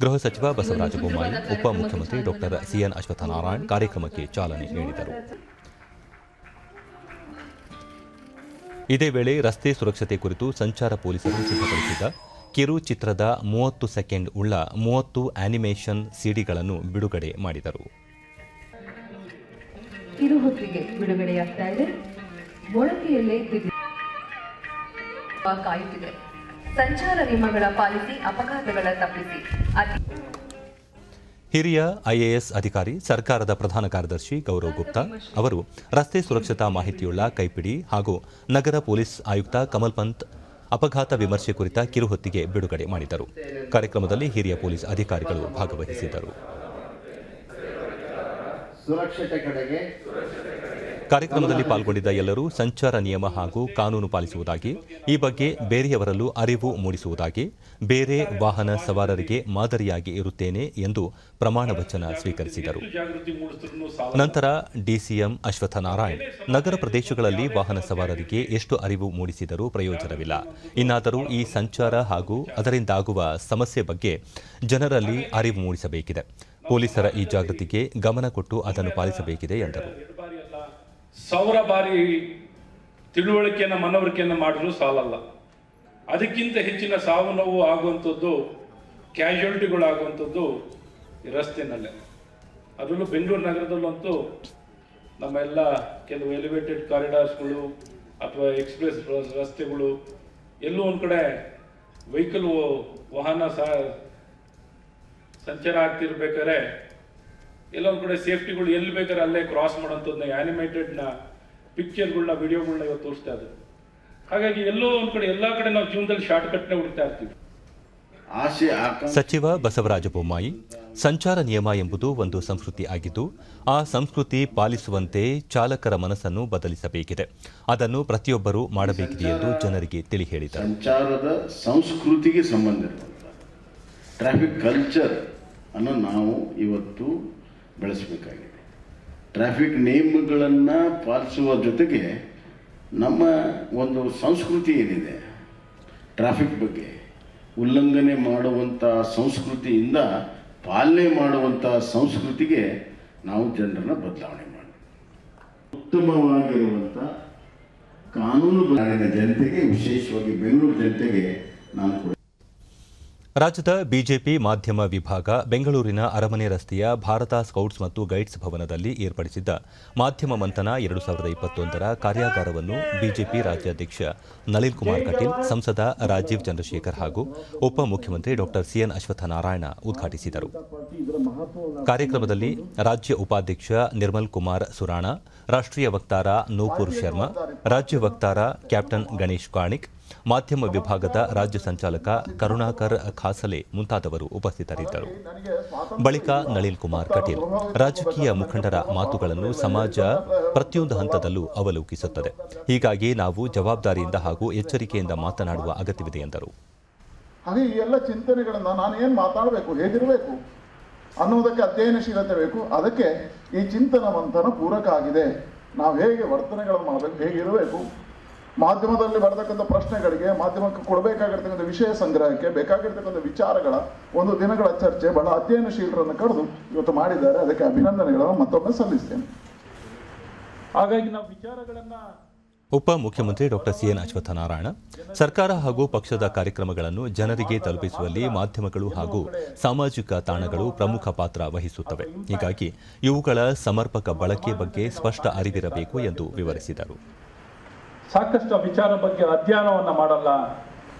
ಗೃಹ ಸಚಿವ ಬಸವರಾಜ ಬೊಮ್ಮಾಯಿ, ಉಪಮುಖ್ಯಮಂತ್ರಿ ಡಾ ಸಿಎನ್ ಅಶ್ವತ್ಥನಾರಾಯಣ್ ಕಾರ್ಯಕ್ರಮಕ್ಕೆ ಚಾಲನೆ ನೀಡಿದರು. ಇದೇ ವೇಳೆ ರಸ್ತೆ ಸುರಕ್ಷತೆ ಕುರಿತು ಸಂಚಾರ ಪೊಲೀಸರು ಸಿದ್ಧಪಡಿಸಿದ ಕಿರು ಚಿತ್ರದ 30 ಸೆಕೆಂಡ್ ಉಳ್ಳ 30 ಆನಿಮೇಷನ್ ಸಿಡಿಗಳನ್ನು ಬಿಡುಗಡೆ ಮಾಡಿದರು. ಕಿರುಹೊತ್ತಿಗೆ ಬಿಡುಗಡೆಯಾಗ್ತಾ ಇದೆ. ಮೊಳಕೆಯಲ್ಲೇ ಕಾಯುತ್ತಿದೆ. ಸಂಚಾರ ನಿಯಮಗಳ ಪಾಲಿಸಿ, ಅಪಘಾತಗಳ ತಪ್ಪಿಸಿ. ಹಿರಿಯ ಐಎಎಸ್ ಅಧಿಕಾರಿ, ಸರ್ಕಾರದ ಪ್ರಧಾನ ಕಾರ್ಯದರ್ಶಿ ಗೌರವ್ ಗುಪ್ತಾ ಅವರು ರಸ್ತೆ ಸುರಕ್ಷತಾ ಮಾಹಿತಿಯುಳ್ಳ ಕೈಪಿಡಿ ಹಾಗೂ ನಗರ ಪೊಲೀಸ್ ಆಯುಕ್ತ ಕಮಲ್ ಪಂತ್ ಅಪಘಾತ ವಿಮರ್ಶೆ ಕುರಿತ ಕಿರುಹೊತ್ತಿಗೆ ಬಿಡುಗಡೆ ಮಾಡಿದರು. ಕಾರ್ಯಕ್ರಮದಲ್ಲಿ ಹಿರಿಯ ಪೊಲೀಸ್ ಅಧಿಕಾರಿಗಳು ಭಾಗವಹಿಸಿದ್ದರು. ಕಾರ್ಯಕ್ರಮದಲ್ಲಿ ಪಾಲ್ಗೊಂಡಿದ್ದ ಎಲ್ಲರೂ ಸಂಚಾರ ನಿಯಮ ಹಾಗೂ ಕಾನೂನು ಪಾಲಿಸುವುದಾಗಿ, ಈ ಬಗ್ಗೆ ಬೇರೆಯವರಲ್ಲೂ ಅರಿವು ಮೂಡಿಸುವುದಾಗಿ, ಬೇರೆ ವಾಹನ ಸವಾರರಿಗೆ ಮಾದರಿಯಾಗಿ ಇರುತ್ತೇನೆ ಎಂದು ಪ್ರಮಾಣ ವಚನ ಸ್ವೀಕರಿಸಿದರು. ನಂತರ ಡಿಸಿಎಂ ಅಶ್ವತ್ಥನಾರಾಯಣ್, ನಗರ ಪ್ರದೇಶಗಳಲ್ಲಿ ವಾಹನ ಸವಾರರಿಗೆ ಎಷ್ಟು ಅರಿವು ಮೂಡಿಸಿದರೂ ಪ್ರಯೋಜನವಿಲ್ಲ. ಇನ್ನಾದರೂ ಈ ಸಂಚಾರ ಹಾಗೂ ಅದರಿಂದಾಗುವ ಸಮಸ್ಯೆ ಬಗ್ಗೆ ಜನರಲ್ಲಿ ಅರಿವು ಮೂಡಿಸಬೇಕಿದೆ. ಪೊಲೀಸರ ಈ ಜಾಗೃತಿಗೆ ಗಮನ ಕೊಟ್ಟು ಅದನ್ನು ಪಾಲಿಸಬೇಕಿದೆ ಎಂದರು. 1000 ಬಾರಿ ತಿಳುವಳಿಕೆಯನ್ನು ಮನವರಿಕೆಯನ್ನು ಮಾಡಲು ಸಾಲಲ್ಲ. ಅದಕ್ಕಿಂತ ಹೆಚ್ಚಿನ ಸಾವು ನೋವು ಆಗುವಂಥದ್ದು, ಕ್ಯಾಶುಯಾಲಿಟಿಗಳಾಗುವಂಥದ್ದು ರಸ್ತೆನಲ್ಲೇ. ಅದರಲ್ಲೂ ಬೆಂಗಳೂರು ನಗರದಲ್ಲಂತೂ ನಮ್ಮೆಲ್ಲ ಕೆಲವು ಎಲಿವೇಟೆಡ್ ಕಾರಿಡಾರ್ಸ್ಗಳು ಅಥವಾ ಎಕ್ಸ್ಪ್ರೆಸ್ ರಸ್ತೆಗಳು ಎಲ್ಲೂ ಒಂದು ಕಡೆ ವೆಹಿಕಲ್ ವಾಹನ ಸಂಚಾರ ಆಗ್ತಿರ್ಬೇಕಾದ್ರೆ ಎಲ್ಲೊಂದು ಕಡೆ ಸೇಫ್ಟಿಗಳು ಎಲ್ಲಿ ಬೇಕಾದ್ರೆ ಅಲ್ಲೇ ಕ್ರಾಸ್ ಮಾಡೋಂಥದ್ದನ್ನ ಆನಿಮೇಟೆಡ್ನ ಪಿಕ್ಚರ್ಗಳನ್ನ ವಿಡಿಯೋಗಳನ್ನ ಇವತ್ತು ತೋರಿಸ್ತಾ ಇದ್ದಾರೆ. ಹಾಗಾಗಿ ಎಲ್ಲೋ ಒಂದು ಕಡೆ ಎಲ್ಲ ಕಡೆ ನಾವು ಜೀವನದಲ್ಲಿ ಶಾರ್ಟ್ ಕಟ್ನೇ ಹುಡುಕ್ತಾ ಇರ್ತೀವಿ. ಸಚಿವ ಬಸವರಾಜ ಬೊಮ್ಮಾಯಿ, ಸಂಚಾರ ನಿಯಮ ಎಂಬುದು ಒಂದು ಸಂಸ್ಕೃತಿ ಆಗಿದ್ದು, ಆ ಸಂಸ್ಕೃತಿ ಪಾಲಿಸುವಂತೆ ಚಾಲಕರ ಮನಸ್ಸನ್ನು ಬದಲಿಸಬೇಕಿದೆ. ಅದನ್ನು ಪ್ರತಿಯೊಬ್ಬರೂ ಮಾಡಬೇಕಿದೆ ಎಂದು ಜನರಿಗೆ ತಿಳಿ ಹೇಳಿದರು. ಸಂಚಾರದ ಸಂಸ್ಕೃತಿಗೆ ಸಂಬಂಧಿಸಿದಂಥ ಟ್ರಾಫಿಕ್ ಕಲ್ಚರ್ ಅನ್ನು ನಾವು ಇವತ್ತು ಬೆಳೆಸಬೇಕಾಗಿದೆ. ಟ್ರಾಫಿಕ್ ನಿಯಮಗಳನ್ನು ಪಾಲಿಸುವ ಜೊತೆಗೆ ನಮ್ಮ ಒಂದು ಸಂಸ್ಕೃತಿ ಏನಿದೆ ಟ್ರಾಫಿಕ್ ಬಗ್ಗೆ ಉಲ್ಲಂಘನೆ ಮಾಡುವಂಥ ಸಂಸ್ಕೃತಿಯಿಂದ ಪಾಲನೆ ಮಾಡುವಂಥ ಸಂಸ್ಕೃತಿಗೆ ನಾವು ಜನರನ್ನು ಬದಲಾವಣೆ ಮಾಡಬೇಕು. ಉತ್ತಮವಾಗಿರುವಂಥ ಕಾನೂನು ಜನತೆಗೆ, ವಿಶೇಷವಾಗಿ ಬೆಂಗಳೂರು ಜನತೆಗೆ ನಾನು ಕೂಡ. ರಾಜ್ಯದ ಬಿಜೆಪಿ ಮಾಧ್ಯಮ ವಿಭಾಗ ಬೆಂಗಳೂರಿನ ಅರಮನೆ ರಸ್ತೆಯ ಭಾರತ ಸ್ಕೌಟ್ಸ್ ಮತ್ತು ಗೈಡ್ಸ್ ಭವನದಲ್ಲಿ ಏರ್ಪಡಿಸಿದ್ದ ಮಾಧ್ಯಮ ಮಂಥನ 2021ರ ಕಾರ್ಯಾಗಾರವನ್ನು ಬಿಜೆಪಿ ರಾಜ್ಯಾಧ್ಯಕ್ಷ ನಳಿನ್ ಕುಮಾರ್ ಕಟೀಲ್, ಸಂಸದ ರಾಜೀವ್ ಚಂದ್ರಶೇಖರ್ ಹಾಗೂ ಉಪಮುಖ್ಯಮಂತ್ರಿ ಡಾ ಸಿಎನ್ ಅಶ್ವತ್ಥನಾರಾಯಣ ಉದ್ಘಾಟಿಸಿದರು. ಕಾರ್ಯಕ್ರಮದಲ್ಲಿ ರಾಜ್ಯ ಉಪಾಧ್ಯಕ್ಷ ನಿರ್ಮಲ್ ಕುಮಾರ್ ಸುರಾಣ, ರಾಷ್ಟ್ರೀಯ ವಕ್ತಾರ ನೂಪುರ್ ಶರ್ಮಾ, ರಾಜ್ಯ ವಕ್ತಾರ ಕ್ಯಾಪ್ಟನ್ ಗಣೇಶ್ ಕಾಣಿಕ್, ಮಾಧ್ಯಮ ವಿಭಾಗದ ರಾಜ್ಯ ಸಂಚಾಲಕ ಕರುಣಾಕರ್ ಖಾಸಲೆ ಮುಂತಾದವರು ಉಪಸ್ಥಿತರಿದ್ದರು. ಬಳಿಕ ನಳಿನ್ ಕುಮಾರ್ ಕಟೀಲ್, ರಾಜಕೀಯ ಮುಖಂಡರ ಮಾತುಗಳನ್ನು ಸಮಾಜ ಪ್ರತಿಯೊಂದು ಹಂತದಲ್ಲೂ ಅವಲೋಕಿಸುತ್ತದೆ. ಹೀಗಾಗಿ ನಾವು ಜವಾಬ್ದಾರಿಯಿಂದ ಹಾಗೂ ಎಚ್ಚರಿಕೆಯಿಂದ ಮಾತನಾಡುವ ಅಗತ್ಯವಿದೆ ಎಂದರು. ಹಾಗೆ ಈ ಎಲ್ಲ ಚಿಂತನೆಗಳನ್ನು ನಾನು ಏನು ಮಾತಾಡಬೇಕು, ಹೇಗಿರಬೇಕು ಅನ್ನೋದಕ್ಕೆ ಅಧ್ಯಯನಶೀಲತೆ ಬೇಕು. ಅದಕ್ಕೆ ಈ ಚಿಂತನ ಮಂಥನ ಪೂರಕ ಆಗಿದೆ. ನಾವು ಹೇಗೆ ವರ್ತನೆಗಳನ್ನು ಮಾಡಬೇಕು, ಹೇಗಿರಬೇಕು, ಮಾಧ್ಯಮದಲ್ಲಿ ಬರತಕ್ಕಂಥ ಪ್ರಶ್ನೆಗಳಿಗೆ, ಮಾಧ್ಯಮಕ್ಕೆ ಕೊಡಬೇಕಾಗಿರ್ತಕ್ಕಂಥ ವಿಷಯ ಸಂಗ್ರಹಕ್ಕೆ ಬೇಕಾಗಿರ್ತಕ್ಕಂಥ ವಿಚಾರಗಳ ಒಂದು ದಿನಗಳ ಚರ್ಚೆ ಬಹಳ ಅಧ್ಯಯನಶೀಲರನ್ನು ಕರೆದು ಇವತ್ತು ಮಾಡಿದ್ದಾರೆ. ಅದಕ್ಕೆ ಅಭಿನಂದನೆಗಳನ್ನು ಮತ್ತೊಮ್ಮೆ ಸಲ್ಲಿಸ್ತೇನೆ. ಹಾಗಾಗಿ ನಾವು ವಿಚಾರಗಳನ್ನು ಉಪಮುಖ್ಯಮಂತ್ರಿ ಡಾ ಸಿಎನ್ ಅಶ್ವತ್ಥನಾರಾಯಣ, ಸರ್ಕಾರ ಹಾಗೂ ಪಕ್ಷದ ಕಾರ್ಯಕ್ರಮಗಳನ್ನು ಜನರಿಗೆ ತಲುಪಿಸುವಲ್ಲಿ ಮಾಧ್ಯಮಗಳು ಹಾಗೂ ಸಾಮಾಜಿಕ ತಾಣಗಳು ಪ್ರಮುಖ ಪಾತ್ರ ವಹಿಸುತ್ತವೆ. ಹೀಗಾಗಿ ಇವುಗಳ ಸಮರ್ಪಕ ಬಳಕೆ ಬಗ್ಗೆ ಸ್ಪಷ್ಟ ಅರಿವಿರಬೇಕು ಎಂದು ವಿವರಿಸಿದರು. ಸಾಕಷ್ಟು ವಿಚಾರ ಬಗ್ಗೆ ಅಧ್ಯಯನವನ್ನು ಮಾಡಲ್ಲ.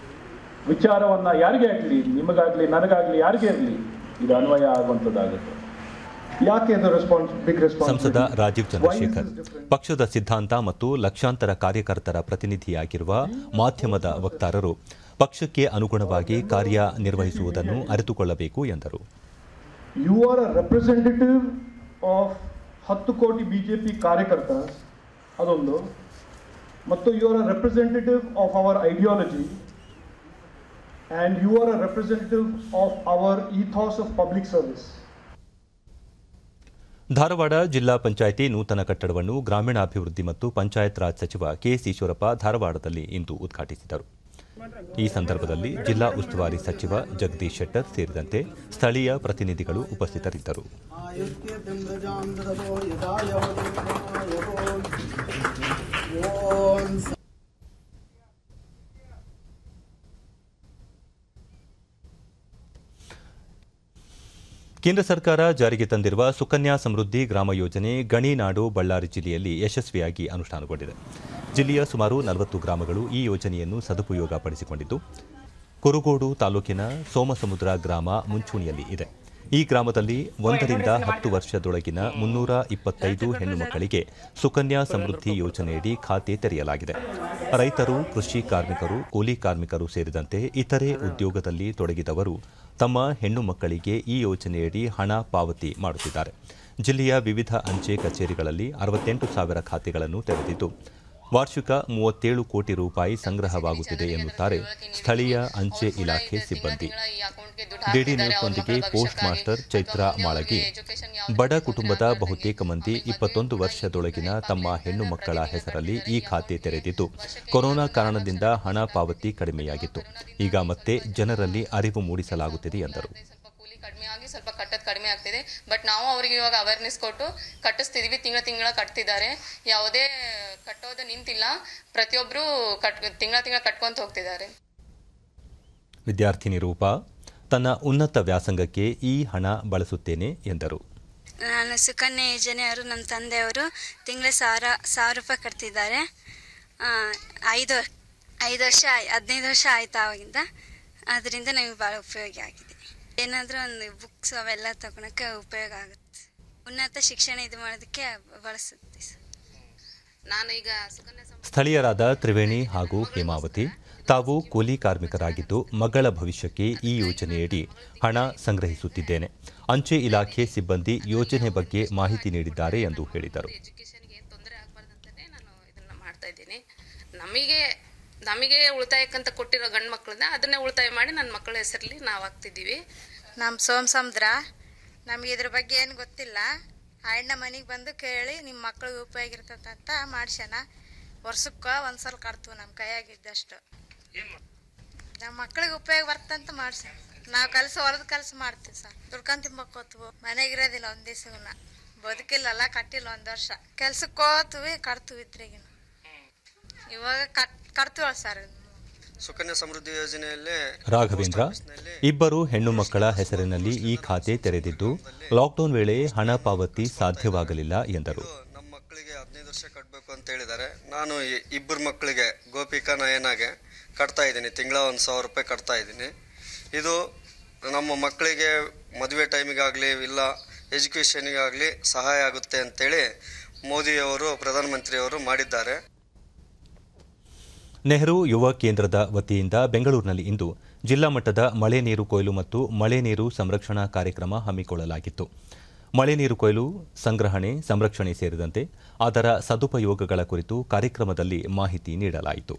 ವಿಚಾರವನ್ನು ಯಾರಿಗೇ ಆಗಲಿ, ನಿಮಗಾಗಲಿ, ನನಗಾಗಲಿ, ಯಾರಿಗೇ ಇರಲಿ ಇದು ಅನ್ವಯ ಆಗುವಂಥದ್ದಾಗುತ್ತೆ. ಯಾಕೆ ಸಂಸದ ರಾಜೀವ್ ಚಂದ್ರಶೇಖರ್, ಪಕ್ಷದ ಸಿದ್ಧಾಂತ ಮತ್ತು ಲಕ್ಷಾಂತರ ಕಾರ್ಯಕರ್ತರ ಪ್ರತಿನಿಧಿಯಾಗಿರುವ ಮಾಧ್ಯಮದ ವಕ್ತಾರರು ಪಕ್ಷಕ್ಕೆ ಅನುಗುಣವಾಗಿ ಕಾರ್ಯನಿರ್ವಹಿಸುವುದನ್ನು ಅರಿತುಕೊಳ್ಳಬೇಕು ಎಂದರು. You are a representative of 10 crore BJP ಕಾರ್ಯಕರ್ತ, ಅದೊಂದು, ಮತ್ತು you are a representative of our ideology and you are a representative of our ethos of public service. Dharwad ಜಿಲ್ಲಾ ಪಂಚಾಯಿತಿ ನೂತನ ಕಟ್ಟಡವನ್ನು ಗ್ರಾಮೀಣಾಭಿವೃದ್ಧಿ ಮತ್ತು ಪಂಚಾಯತ್ ರಾಜ್ ಸಚಿವ ಕೆಎಸ್ ಈಶ್ವರಪ್ಪ ಧಾರವಾಡದಲ್ಲಿ ಇಂದು ಉದ್ಘಾಟಿಸಿದರು. ಈ ಸಂದರ್ಭದಲ್ಲಿ ಜಿಲ್ಲಾ ಉಸ್ತುವಾರಿ ಸಚಿವ ಜಗದೀಶ್ ಶೆಟ್ಟರ್ ಸೇರಿದಂತೆ ಸ್ಥಳೀಯ ಪ್ರತಿನಿಧಿಗಳು ಉಪಸ್ಥಿತರಿದ್ದರು. ಕೇಂದ್ರ ಸರ್ಕಾರ ಜಾರಿಗೆ ತಂದಿರುವ ಸುಕನ್ಯಾ ಸಮೃದ್ಧಿ ಗ್ರಾಮ ಯೋಜನೆ ಗಣಿನಾಡು ಬಳ್ಳಾರಿ ಜಿಲ್ಲೆಯಲ್ಲಿ ಯಶಸ್ವಿಯಾಗಿ ಅನುಷ್ಠಾನಗೊಂಡಿದೆ. ಜಿಲ್ಲೆಯ ಸುಮಾರು 40 ಗ್ರಾಮಗಳು ಈ ಯೋಜನೆಯನ್ನು ಸದುಪಯೋಗ ಪಡಿಸಿಕೊಂಡಿದ್ದು, ಕುರುಗೋಡು ತಾಲೂಕಿನ ಸೋಮಸಮುದ್ರ ಗ್ರಾಮ ಮುಂಚೂಣಿಯಲ್ಲಿ ಇದೆ. ಈ ಗ್ರಾಮದಲ್ಲಿ 1 ರಿಂದ 10 ವರ್ಷದೊಳಗಿನ 325 ಹೆಣ್ಣು ಮಕ್ಕಳಿಗೆ ಸುಕನ್ಯಾ ಸಮೃದ್ಧಿ ಯೋಜನೆಯಡಿ ಖಾತೆ ತೆರೆಯಲಾಗಿದೆ. ರೈತರು, ಕೃಷಿ ಕಾರ್ಮಿಕರು, ಕೂಲಿ ಕಾರ್ಮಿಕರು ಸೇರಿದಂತೆ ಇತರೆ ಉದ್ಯೋಗದಲ್ಲಿ ತೊಡಗಿದವರು ತಮ್ಮ ಹೆಣ್ಣು ಮಕ್ಕಳಿಗೆ ಈ ಯೋಜನೆಯಡಿ ಹಣ ಪಾವತಿ ಮಾಡುತ್ತಿದ್ದಾರೆ. ಜಿಲ್ಲೆಯ ವಿವಿಧ ಅಂಚೆ ಕಚೇರಿಗಳಲ್ಲಿ 68,000 ಖಾತೆಗಳನ್ನು ತೆರೆದಿದ್ದು, ವಾರ್ಷಿಕ 37 ಕೋಟಿ ರೂಪಾಯಿ ಸಂಗ್ರಹವಾಗುತ್ತಿದೆ ಎನ್ನುತ್ತಾರೆ ಸ್ಥಳೀಯ ಅಂಚೆ ಇಲಾಖೆ ಸಿಬ್ಬಂದಿ. ಡಿಡಿ ನ್ಯೂಸ್ನೊಂದಿಗೆ ಪೋಸ್ಟ್ ಮಾಸ್ಟರ್ ಚೈತ್ರಾ ಮಾಳಗಿ, ಬಡ ಕುಟುಂಬದ ಬಹುತೇಕ ಮಂದಿ 21 ವರ್ಷದೊಳಗಿನ ತಮ್ಮ ಹೆಣ್ಣು ಮಕ್ಕಳ ಹೆಸರಲ್ಲಿ ಈ ಖಾತೆ ತೆರೆದಿದ್ದು, ಕೊರೋನಾ ಕಾರಣದಿಂದ ಹಣ ಪಾವತಿ ಕಡಿಮೆಯಾಗಿತ್ತು. ಈಗ ಮತ್ತೆ ಜನರಲ್ಲಿ ಅರಿವು ಮೂಡಿಸಲಾಗುತ್ತಿದೆ ಎಂದರು. ಕಡಿಮೆ ಆಗಿ ಸ್ವಲ್ಪ ಕಟ್ಟೋದು ಕಡಿಮೆ ಆಗ್ತಿದೆ. ಬಟ್ ನಾವು ಅವರಿಗೆ ಇವಾಗ ಅವೇರ್ನೆಸ್ ಕೊಟ್ಟು ಕಟ್ಟಿಸ್ತಿದೀವಿ. ತಿಂಗಳ ಕಟ್ತಿದ್ದಾರೆ. ಯಾವುದೇ ಕಟ್ಟೋದು ನಿಂತಿಲ್ಲ. ಪ್ರತಿಯೊಬ್ಬರು ತಿಂಗಳ ಕಟ್ಕೊಂತ ಹೋಗ್ತಿದ್ದಾರೆ. ವಿದ್ಯಾರ್ಥಿನಿ ರೂಪಾ ತನ್ನ ಉನ್ನತ ವ್ಯಾಸಂಗಕ್ಕೆ ಈ ಹಣ ಬಳಸುತ್ತೇನೆ ಎಂದರು. ನಾನು ಸುಕನ್ಯಾ ಯೋಜನೆಯವರು, ನಮ್ಮ ತಂದೆಯವರು ತಿಂಗಳ 1,000 ರೂಪಾಯಿ ಕಟ್ತಿದ್ದಾರೆ. 5 ವರ್ಷ 15 ವರ್ಷ ಆಯ್ತು ಆವಾಗಿಂದ. ಅದರಿಂದ ನಮಗೆ ಭಾಳ ಉಪಯೋಗ ಆಗಿದೆ. ಏನಾದರೂ ಒಂದು ಬುಕ್ಸ್ ಅವೆಲ್ಲ ತಗೊಳಕ್ಕೆ ಉಪಯೋಗ ಆಗುತ್ತೆ. ಉನ್ನತ ಶಿಕ್ಷಣ ಇದು ಮಾಡೋದಕ್ಕೆ ಬಳಸುತ್ತೆ. ನಾನು ಈಗ ಸ್ಥಳೀಯರಾದ ತ್ರಿವೇಣಿ ಹಾಗೂ ಹೇಮಾವತಿ ತಾವು ಕೂಲಿ ಕಾರ್ಮಿಕರಾಗಿದ್ದು ಮಗಳ ಭವಿಷ್ಯಕ್ಕೆ ಈ ಯೋಜನೆಯಡಿ ಹಣ ಸಂಗ್ರಹಿಸುತ್ತಿದ್ದೇನೆ. ಅಂಚೆ ಇಲಾಖೆ ಸಿಬ್ಬಂದಿ ಯೋಜನೆ ಬಗ್ಗೆ ಮಾಹಿತಿ ನೀಡಿದ್ದಾರೆ ಎಂದು ಹೇಳಿದರು. ನಮಗೆ ಉಳಿತಾಯಕ್ಕಂತ ಕೊಟ್ಟಿರೋ ಗಂಡು ಮಕ್ಕಳನ್ನ ಅದನ್ನೇ ಉಳಿತಾಯ ಮಾಡಿ ನನ್ನ ಮಕ್ಕಳ ಹೆಸರಲ್ಲಿ ನಾವು ಹಾಕ್ತಿದ್ದೀವಿ. ನಮ್ಮ ಸೋಮಸಮುದ್ರ ನಮಗೆ ಇದ್ರ ಬಗ್ಗೆ ಏನು ಗೊತ್ತಿಲ್ಲ. ಅಣ್ಣ ಮನೆಗೆ ಬಂದು ಕೇಳಿ ನಿಮ್ಮ ಮಕ್ಕಳಿಗೆ ಉಪಯೋಗ ಇರ್ತದಂತ ಮಾಡ್ಸ್ಯಾನ. ವರ್ಷಕ್ಕೆ ಒಂದ್ಸಲ ಕಟ್ತೀವಿ ನಮ್ಮ ಕೈಯಾಗಿದ್ದಷ್ಟು. ನಮ್ಮ ಮಕ್ಕಳಿಗೆ ಉಪಯೋಗ ಬರ್ತಂತ ಮಾಡ್ಸ್ಯಾನ. ನಾವು ಹೊರದ ಕೆಲಸ ಮಾಡ್ತೀವಿ ಸರ್. ದುಡ್ಕೊಂಡು ತಿಂಬಕೋತೀವಿ. ಮನೆಗಿರೋದಿಲ್ಲ ಒಂದು ದಿವ್ಸನ ಬದುಕಿಲ್ಲಲ್ಲ, ಕಟ್ಟಿಲ್ಲ ಒಂದು ವರ್ಷ. ಕೆಲ್ಸಕ್ಕೆ ಹೋಗ್ತೀವಿ, ಕಟ್ತೀವಿ ಇದ್ರಿಗಿನ. ಇವಾಗ ಕಟ್ತೀವಲ್ಲ ಸರ್. ಸುಕನ್ಯಾ ಸಮೃದ್ಧಿ ಯೋಜನೆಯಲ್ಲಿ ರಾಘವೇಂದ್ರ ಇಬ್ಬರು ಹೆಣ್ಣು ಮಕ್ಕಳ ಹೆಸರಿನಲ್ಲಿ ಈ ಖಾತೆ ತೆರೆದಿದ್ದು ಲಾಕ್ಡೌನ್ ವೇಳೆ ಹಣ ಪಾವತಿ ಸಾಧ್ಯವಾಗಲಿಲ್ಲ ಎಂದರು. ನಮ್ಮ ಮಕ್ಕಳಿಗೆ 15 ವರ್ಷ ಕಟ್ಟಬೇಕು ಅಂತ ಹೇಳಿದ್ದಾರೆ. ನಾನು ಇಬ್ಬರು ಮಕ್ಕಳಿಗೆ ಗೋಪಿಕಾ ನಯನಾಗೆ ಕಟ್ತಾ ಇದ್ದೀನಿ. ತಿಂಗಳ 1,000 ರೂಪಾಯಿ ಕಟ್ತಾ ಇದ್ದೀನಿ. ಇದು ನಮ್ಮ ಮಕ್ಕಳಿಗೆ ಮದುವೆ ಟೈಮಿಗಾಗಲಿ ಇಲ್ಲ ಎಜುಕೇಷನಿಗಾಗಲಿ ಸಹಾಯ ಆಗುತ್ತೆ ಅಂತೇಳಿ ಮೋದಿಯವರು ಪ್ರಧಾನಮಂತ್ರಿಯವರು ಮಾಡಿದ್ದಾರೆ. ನೆಹರು ಯುವ ಕೇಂದ್ರದ ವತಿಯಿಂದ ಬೆಂಗಳೂರಿನಲ್ಲಿ ಇಂದು ಜಿಲ್ಲಾ ಮಟ್ಟದ ಮಳೆ ನೀರು ಕೊಯ್ಲು ಮತ್ತು ಮಳೆ ನೀರು ಸಂರಕ್ಷಣಾ ಕಾರ್ಯಕ್ರಮ ಹಮ್ಮಿಕೊಳ್ಳಲಾಗಿತ್ತು. ಮಳೆ ನೀರು ಕೊಯ್ಲು, ಸಂಗ್ರಹಣೆ, ಸಂರಕ್ಷಣೆ ಸೇರಿದಂತೆ ಅದರ ಸದುಪಯೋಗಗಳ ಕುರಿತು ಕಾರ್ಯಕ್ರಮದಲ್ಲಿ ಮಾಹಿತಿ ನೀಡಲಾಯಿತು.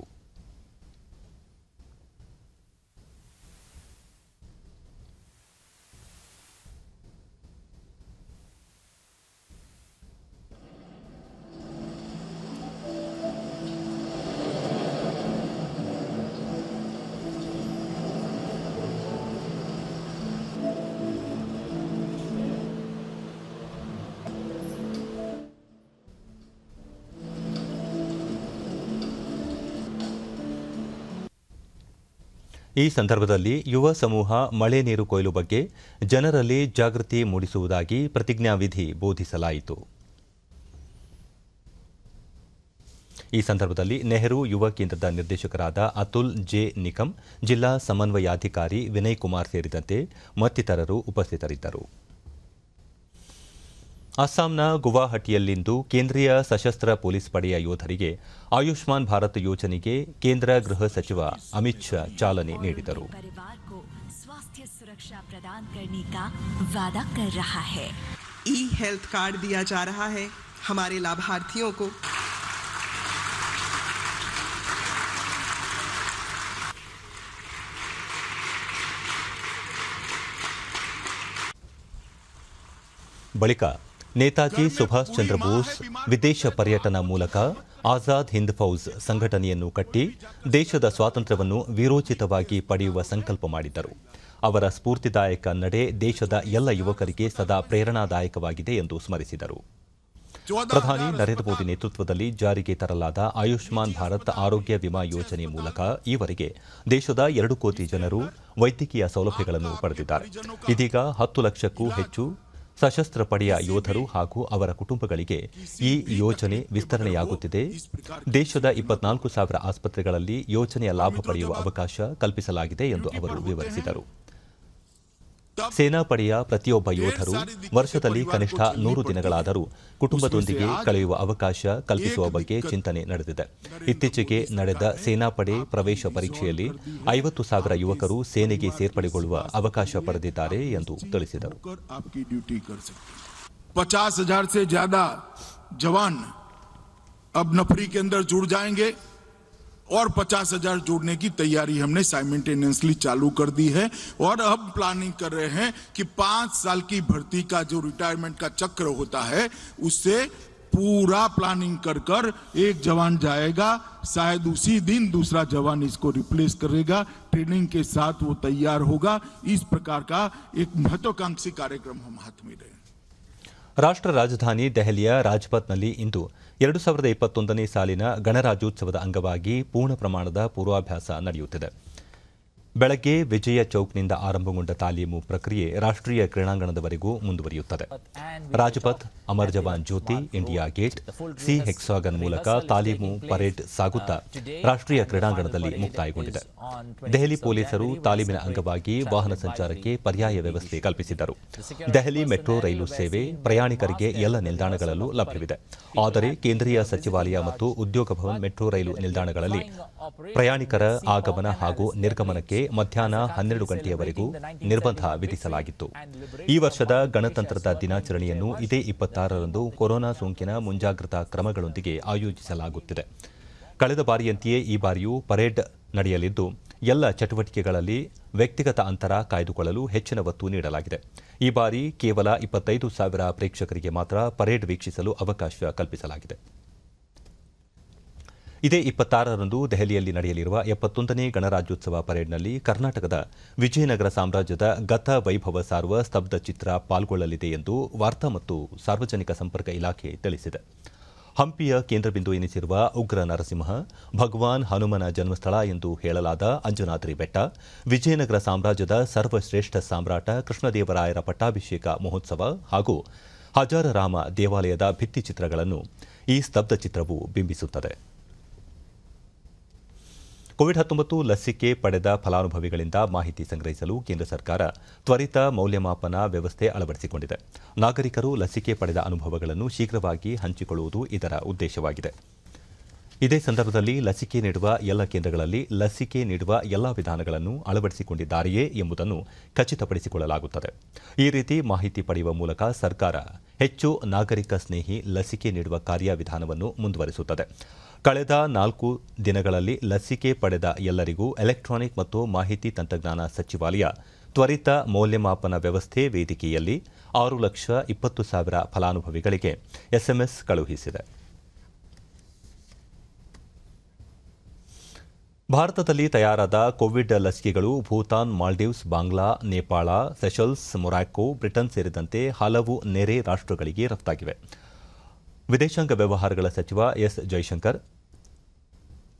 ಈ ಸಂದರ್ಭದಲ್ಲಿ ಯುವ ಸಮೂಹ ಮಳೆ ನೀರು ಕೊಯ್ಲು ಬಗ್ಗೆ ಜನರಲ್ಲಿ ಜಾಗೃತಿ ಮೂಡಿಸುವುದಾಗಿ ಪ್ರತಿಜ್ಞಾವಿಧಿ ಬೋಧಿಸಲಾಯಿತು. ಈ ಸಂದರ್ಭದಲ್ಲಿ ನೆಹರು ಯುವ ಕೇಂದ್ರದ ನಿರ್ದೇಶಕರಾದ ಅತುಲ್ ಜೆ ನಿಕಂ, ಜಿಲ್ಲಾ ಸಮನ್ವಯಾಧಿಕಾರಿ ವಿನಯ್ ಕುಮಾರ್ ಸೇರಿದಂತೆ ಮತ್ತಿತರರು ಉಪಸ್ಥಿತರಿದ್ದರು. ಅಸ್ಸಾಂನ ಗುವಾಹಟಿಯಲ್ಲಿಂದು ಕೇಂದ್ರೀಯ ಸಶಸ್ತ್ರ ಪೊಲೀಸ್ ಪಡೆಯ ಯೋಧರಿಗೆ ಆಯುಷ್ಮಾನ್ ಭಾರತ್ ಯೋಜನೆಗೆ ಕೇಂದ್ರ ಗೃಹ ಸಚಿವ ಅಮಿತ್ ಶಾ ಚಾಲನೆ ನೀಡಿದರು. स्वास्थ्य सुरक्षा प्रदान करने का वादा कर रहा है. ई हेल्थ कार्ड दिया जा रहा है हमारे लाभार्थियों को. ಬಳಿಕ ನೇತಾಜಿ ಸುಭಾಷ್ ಚಂದ್ರ ಬೋಸ್ ವಿದೇಶ ಪರ್ಯಟನ ಮೂಲಕ ಆಜಾದ್ ಹಿಂದ್ ಫೌಜ್ ಸಂಘಟನೆಯನ್ನು ಕಟ್ಟಿ ದೇಶದ ಸ್ವಾತಂತ್ರ್ಯವನ್ನು ವೀರೋಚಿತವಾಗಿ ಪಡೆಯುವ ಸಂಕಲ್ಪ ಮಾಡಿದ್ದರು. ಅವರ ಸ್ಫೂರ್ತಿದಾಯಕ ನಡೆ ದೇಶದ ಎಲ್ಲ ಯುವಕರಿಗೆ ಸದಾ ಪ್ರೇರಣಾದಾಯಕವಾಗಿದೆ ಎಂದು ಸ್ಮರಿಸಿದರು. ಪ್ರಧಾನಿ ನರೇಂದ್ರ ಮೋದಿ ನೇತೃತ್ವದಲ್ಲಿ ಜಾರಿಗೆ ತರಲಾದ ಆಯುಷ್ಮಾನ್ ಭಾರತ್ ಆರೋಗ್ಯ ವಿಮಾ ಯೋಜನೆ ಮೂಲಕ ಈವರೆಗೆ ದೇಶದ 2 ಕೋಟಿ ಜನರು ವೈದ್ಯಕೀಯ ಸೌಲಭ್ಯಗಳನ್ನು ಪಡೆದಿದ್ದಾರೆ. ಇದೀಗ 10 ಲಕ್ಷಕ್ಕೂ ಹೆಚ್ಚು ಸಶಸ್ತ್ರ ಪಡೆಯ ಯೋಧರು ಹಾಗೂ ಅವರ ಕುಟುಂಬಗಳಿಗೆ ಈ ಯೋಜನೆ ವಿಸ್ತರಣೆಯಾಗುತ್ತಿದೆ. ದೇಶದ 24,000 ಆಸ್ಪತ್ರೆಗಳಲ್ಲಿ ಯೋಜನೆಯ ಲಾಭ ಪಡೆಯುವ ಅವಕಾಶ ಕಲ್ಪಿಸಲಾಗಿದೆ ಎಂದು ಅವರು ವಿವರಿಸಿದರು. ಸೇನಾ ಪಡೆಯ ಪ್ರತಿಯೊಬ್ಬ ಯೋಧರು ವರ್ಷದಲ್ಲಿ ಕನಿಷ್ಠ 100 ದಿನಗಳಾದರೂ ಕುಟುಂಬದೊಂದಿಗೆ ಕಳೆಯುವ ಅವಕಾಶ ಕಲ್ಪಿಸುವ ಬಗ್ಗೆ ಚಿಂತನೆ ನಡೆದಿದೆ. ಇತ್ತೀಚೆಗೆ ನಡೆದ ಸೇನಾಪಡೆ ಪ್ರವೇಶ ಪರೀಕ್ಷೆಯಲ್ಲಿ 50,000 ಯುವಕರು ಸೇನೆಗೆ ಸೇರ್ಪಡೆಗೊಳ್ಳುವ ಅವಕಾಶ ಪಡೆದಿದ್ದಾರೆ ಎಂದು ತಿಳಿಸಿದರು. 50,000 से ज्यादा जवान अब नफरी के अंदर जुड़ जाएंगे और 50,000 जोड़ने की तैयारी हमने साइमल्टेनियसली चालू कर दी है और अब प्लानिंग कर रहे हैं कि 5 साल की भर्ती का जो रिटायरमेंट का चक्र होता है उससे पूरा प्लानिंग कर एक जवान जाएगा, शायद उसी दिन दूसरा जवान इसको रिप्लेस करेगा, ट्रेनिंग के साथ वो तैयार होगा. इस प्रकार का एक महत्वाकांक्षी कार्यक्रम हम हाथ में रहे. ರಾಷ್ಟ್ರ ರಾಜಧಾನಿ ದೆಹಲಿಯ ರಾಜ್ಪಥ್ನಲ್ಲಿ ಇಂದು 2021ನೇ ಸಾಲಿನ ಗಣರಾಜ್ಯೋತ್ಸವದ ಅಂಗವಾಗಿ ಪೂರ್ಣ ಪ್ರಮಾಣದ ಪೂರ್ವಾಭ್ಯಾಸ ನಡೆಯುತ್ತಿದೆ. ಬೆಳಗ್ಗೆ ವಿಜಯ ಚೌಕ್ನಿಂದ ಆರಂಭಗೊಂಡ ತಾಲೀಮು ಪ್ರಕ್ರಿಯೆ ರಾಷ್ಟ್ರೀಯ ಕ್ರೀಡಾಂಗಣದವರೆಗೂ ಮುಂದುವರಿಯುತ್ತದೆ. ರಾಜಪಥ್, ಅಮರ್ ಜವಾನ್ ಜ್ಯೋತಿ, ಇಂಡಿಯಾ ಗೇಟ್, ಸಿ ಹೆಕ್ಸಾಗನ್ ಮೂಲಕ ತಾಲೀಮು ಪರೇಡ್ ಸಾಗುತ್ತಾ ರಾಷ್ಟ್ರೀಯ ಕ್ರೀಡಾಂಗಣದಲ್ಲಿ ಮುಕ್ತಾಯಗೊಂಡಿದೆ. ದೆಹಲಿ ಪೊಲೀಸರು ತಾಲೀಮಿನ ಅಂಗವಾಗಿ ವಾಹನ ಸಂಚಾರಕ್ಕೆ ಪರ್ಯಾಯ ವ್ಯವಸ್ಥೆ ಕಲ್ಪಿಸಿದ್ದರು. ದೆಹಲಿ ಮೆಟ್ರೋ ರೈಲು ಸೇವೆ ಪ್ರಯಾಣಿಕರಿಗೆ ಎಲ್ಲ ನಿಲ್ದಾಣಗಳಲ್ಲೂ ಲಭ್ಯವಿದೆ. ಆದರೆ ಕೇಂದ್ರೀಯ ಸಚಿವಾಲಯ ಮತ್ತು ಉದ್ಯೋಗ ಭವನ್ ಮೆಟ್ರೋ ರೈಲು ನಿಲ್ದಾಣಗಳಲ್ಲಿ ಪ್ರಯಾಣಿಕರ ಆಗಮನ ಹಾಗೂ ನಿರ್ಗಮನಕ್ಕೆ ಮಧ್ಯಾಹ್ನ 12 ಗಂಟೆಯವರೆಗೂ ನಿರ್ಬಂಧ ವಿಧಿಸಲಾಗಿತ್ತು. ಈ ವರ್ಷದ ಗಣತಂತ್ರದ ದಿನಾಚರಣೆಯನ್ನು ಇದೇ 26ರಂದು ಕೊರೋನಾ ಸೋಂಕಿನ ಮುಂಜಾಗ್ರತಾ ಕ್ರಮಗಳೊಂದಿಗೆ ಆಯೋಜಿಸಲಾಗುತ್ತಿದೆ. ಕಳೆದ ಬಾರಿಯಂತೆಯೇ ಈ ಬಾರಿಯೂ ಪರೇಡ್ ನಡೆಯಲಿದ್ದು ಎಲ್ಲ ಚಟುವಟಿಕೆಗಳಲ್ಲಿ ವ್ಯಕ್ತಿಗತ ಅಂತರ ಕಾಯ್ದುಕೊಳ್ಳಲು ಹೆಚ್ಚಿನ ಒತ್ತು ನೀಡಲಾಗಿದೆ. ಈ ಬಾರಿ ಕೇವಲ 25,000 ಪ್ರೇಕ್ಷಕರಿಗೆ ಮಾತ್ರ ಪರೇಡ್ ವೀಕ್ಷಿಸಲು ಅವಕಾಶ ಕಲ್ಪಿಸಲಾಗಿದೆ. ಇದೇ 26ರಂದು ದೆಹಲಿಯಲ್ಲಿ ನಡೆಯಲಿರುವ 71ನೇ ಗಣರಾಜ್ಯೋತ್ಸವ ಪರೇಡ್ನಲ್ಲಿ ಕರ್ನಾಟಕದ ವಿಜಯನಗರ ಸಾಮ್ರಾಜ್ಯದ ಗತ ವೈಭವ ಸಾರುವ ಸ್ತಬ್ಧ ಚಿತ್ರ ಪಾಲ್ಗೊಳ್ಳಲಿದೆ ಎಂದು ವಾರ್ತಾ ಮತ್ತು ಸಾರ್ವಜನಿಕ ಸಂಪರ್ಕ ಇಲಾಖೆ ತಿಳಿಸಿದೆ. ಹಂಪಿಯ ಕೇಂದ್ರಬಿಂದು ಎನಿಸಿರುವ ಉಗ್ರ ನರಸಿಂಹ, ಭಗವಾನ್ ಹನುಮನ ಜನ್ಮಸ್ಥಳ ಎಂದು ಹೇಳಲಾದ ಅಂಜನಾದ್ರಿ ಬೆಟ್ಟ, ವಿಜಯನಗರ ಸಾಮ್ರಾಜ್ಯದ ಸರ್ವಶ್ರೇಷ್ಠ ಸಾಮ್ರಾಟ ಕೃಷ್ಣದೇವರಾಯರ ಪಟ್ಟಾಭಿಷೇಕ ಮಹೋತ್ಸವ ಹಾಗೂ ಹಜಾರರಾಮ ದೇವಾಲಯದ ಭಿತ್ತಿಚಿತ್ರಗಳನ್ನು ಈ ಸ್ತಬ್ಧ ಚಿತ್ರವು ಬಿಂಬಿಸುತ್ತದೆ. ಕೋವಿಡ್-19 ಲಸಿಕೆ ಪಡೆದ ಫಲಾನುಭವಿಗಳಿಂದ ಮಾಹಿತಿ ಸಂಗ್ರಹಿಸಲು ಕೇಂದ್ರ ಸರ್ಕಾರ ತ್ವರಿತ ಮೌಲ್ಯಮಾಪನ ವ್ಯವಸ್ಥೆ ಅಳವಡಿಸಿಕೊಂಡಿದೆ. ನಾಗರಿಕರು ಲಸಿಕೆ ಪಡೆದ ಅನುಭವಗಳನ್ನು ಶೀಘ್ರವಾಗಿ ಹಂಚಿಕೊಳ್ಳುವುದು ಇದರ ಉದ್ದೇಶವಾಗಿದೆ. ಇದೇ ಸಂದರ್ಭದಲ್ಲಿ ಲಸಿಕೆ ನೀಡುವ ಎಲ್ಲ ಕೇಂದ್ರಗಳಲ್ಲಿ ಲಸಿಕೆ ನೀಡುವ ಎಲ್ಲ ವಿಧಾನಗಳನ್ನು ಅಳವಡಿಸಿಕೊಂಡಿದ್ದಾರೆಯೇ ಎಂಬುದನ್ನು ಖಚಿತಪಡಿಸಿಕೊಳ್ಳಲಾಗುತ್ತದೆ. ಈ ರೀತಿ ಮಾಹಿತಿ ಪಡೆಯುವ ಮೂಲಕ ಸರ್ಕಾರ ಹೆಚ್ಚು ನಾಗರಿಕ ಸ್ನೇಹಿ ಲಸಿಕೆ ನೀಡುವ ಕಾರ್ಯವಿಧಾನವನ್ನು ಮುಂದುವರಿಸುತ್ತದೆ. ಕಳೆದ 4 ದಿನಗಳಲ್ಲಿ ಲಸಿಕೆ ಪಡೆದ ಎಲ್ಲರಿಗೂ ಎಲೆಕ್ಟ್ರಾನಿಕ್ ಮತ್ತು ಮಾಹಿತಿ ತಂತ್ರಜ್ಞಾನ ಸಚಿವಾಲಯ ತ್ವರಿತ ಮೌಲ್ಯಮಾಪನ ವ್ಯವಸ್ಥೆ ವೇದಿಕೆಯಲ್ಲಿ 6,20,000 ಫಲಾನುಭವಿಗಳಿಗೆ ಎಸ್ಎಂಎಸ್ ಕಳುಹಿಸಿದೆ. ಭಾರತದಲ್ಲಿ ತಯಾರಾದ ಕೋವಿಡ್ ಲಸಿಕೆಗಳು Bhutan, Maldives, Bangla, Nepal, Seychelles, Morocco, Britain ಸೇರಿದಂತೆ ಹಲವು ನೆರೆ ರಾಷ್ಟ್ರಗಳಿಗೆ ರಫ್ತಾಗಿವೆ. ವಿದೇಶಾಂಗ ವ್ಯವಹಾರಗಳ ಸಚಿವ ಎಸ್ ಜೈಶಂಕರ್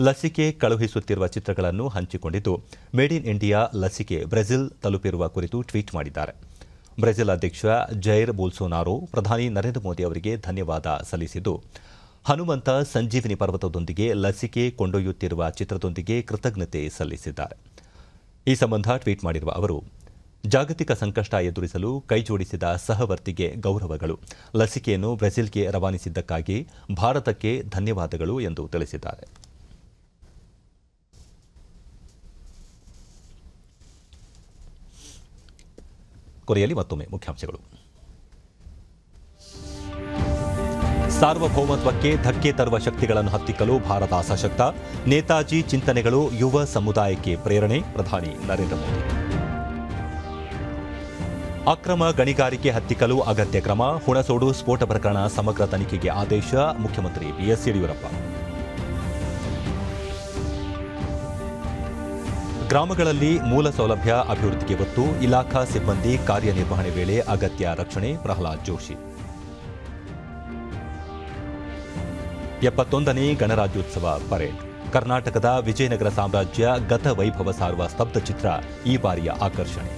ಲಸಿಕೆ ಕಳುಹಿಸುತ್ತಿರುವ ಚಿತ್ರಗಳನ್ನು ಹಂಚಿಕೊಂಡಿದ್ದು, ಮೇಡ್ ಇನ್ ಇಂಡಿಯಾ ಲಸಿಕೆ ಬ್ರೆಜಿಲ್ ತಲುಪಿರುವ ಕುರಿತು ಟ್ವೀಟ್ ಮಾಡಿದ್ದಾರೆ. ಬ್ರೆಜಿಲ್ ಅಧ್ಯಕ್ಷ ಜೈರ್ ಬೋಲ್ಸೋನಾರೋ ಪ್ರಧಾನಿ ನರೇಂದ್ರ ಮೋದಿ ಅವರಿಗೆ ಧನ್ಯವಾದ ಸಲ್ಲಿಸಿದ್ದು, ಹನುಮಂತ ಸಂಜೀವಿನಿ ಪರ್ವತದೊಂದಿಗೆ ಲಸಿಕೆ ಕೊಂಡೊಯ್ಯುತ್ತಿರುವ ಚಿತ್ರದೊಂದಿಗೆ ಕೃತಜ್ಞತೆ ಸಲ್ಲಿಸಿದ್ದಾರೆ. ಈ ಸಂಬಂಧ ಟ್ವೀಟ್ ಮಾಡಿರುವ ಅವರು, ಜಾಗತಿಕ ಸಂಕಷ್ಟ ಎದುರಿಸಲು ಕೈಜೋಡಿಸಿದ ಸಹವರ್ತಿಗೆ ಗೌರವಗಳು, ಲಸಿಕೆಯನ್ನು ಬ್ರೆಜಿಲ್ಗೆ ರವಾನಿಸಿದ್ದಕ್ಕಾಗಿ ಭಾರತಕ್ಕೆ ಧನ್ಯವಾದಗಳು ಎಂದು ತಿಳಿಸಿದ್ದಾರೆ. ಕೊನೆಯಲ್ಲಿ ಮತ್ತೊಮ್ಮೆ ಮುಖ್ಯಾಂಶಗಳು. ಸಾರ್ವಭೌಮತ್ವಕ್ಕೆ ಧಕ್ಕೆ ತರುವ ಶಕ್ತಿಗಳನ್ನು ಹತ್ತಿಕ್ಕಲು ಭಾರತ ಸಶಕ್ತ, ನೇತಾಜಿ ಚಿಂತನೆಗಳು ಯುವ ಸಮುದಾಯಕ್ಕೆ ಪ್ರೇರಣೆ, ಪ್ರಧಾನಿ ನರೇಂದ್ರ ಮೋದಿ. ಅಕ್ರಮ ಗಣಿಗಾರಿಕೆ ಹತ್ತಿಕ್ಕಲು ಅಗತ್ಯ ಕ್ರಮ, ಹುಣಸೋಡು ಸ್ಫೋಟ ಪ್ರಕರಣ ಸಮಗ್ರ ತನಿಖೆಗೆ ಆದೇಶ, ಮುಖ್ಯಮಂತ್ರಿ ಬಿಎಸ್ ಯಡಿಯೂರಪ್ಪ. ಗ್ರಾಮಗಳಲ್ಲಿ ಮೂಲ ಸೌಲಭ್ಯ ಅಭಿವೃದ್ಧಿಗೆ ಒತ್ತು, ಇಲಾಖಾ ಸಿಬ್ಬಂದಿ ಕಾರ್ಯನಿರ್ವಹಣೆ ವೇಳೆ ಅಗತ್ಯ ರಕ್ಷಣೆ, ಪ್ರಹ್ಲಾದ್ ಜೋಶಿ. 71ನೇ ಗಣರಾಜ್ಯೋತ್ಸವ ಪರೇಡ್, ಕರ್ನಾಟಕದ ವಿಜಯನಗರ ಸಾಮ್ರಾಜ್ಯ ಗತ ವೈಭವ ಸಾರುವ ಸ್ತಬ್ಧ ಚಿತ್ರ ಈ ಬಾರಿಯ ಆಕರ್ಷಣೆ.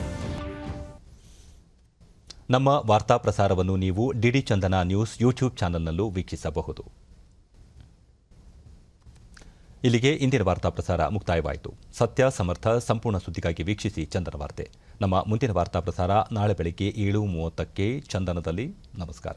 ನಮ್ಮ ವಾರ್ತಾ ಪ್ರಸಾರವನ್ನು ನೀವು ಡಿಡಿ ಚಂದನ ನ್ಯೂಸ್ ಯೂಟ್ಯೂಬ್ ಚಾನೆಲ್ನಲ್ಲೂ ವೀಕ್ಷಿಸಬಹುದು. ಇಲ್ಲಿಗೆ ಇಂದಿನ ವಾರ್ತಾ ಪ್ರಸಾರ ಮುಕ್ತಾಯವಾಯಿತು. ಸತ್ಯ, ಸಮರ್ಥ, ಸಂಪೂರ್ಣ ಸುದ್ದಿಗಾಗಿ ವೀಕ್ಷಿಸಿ ಚಂದನ ವಾರ್ತೆ. ನಮ್ಮ ಮುಂದಿನ ವಾರ್ತಾ ಪ್ರಸಾರ ನಾಳೆ ಬೆಳಗ್ಗೆ 7:30ಕ್ಕೆ ಚಂದನದಲ್ಲಿ. ನಮಸ್ಕಾರ.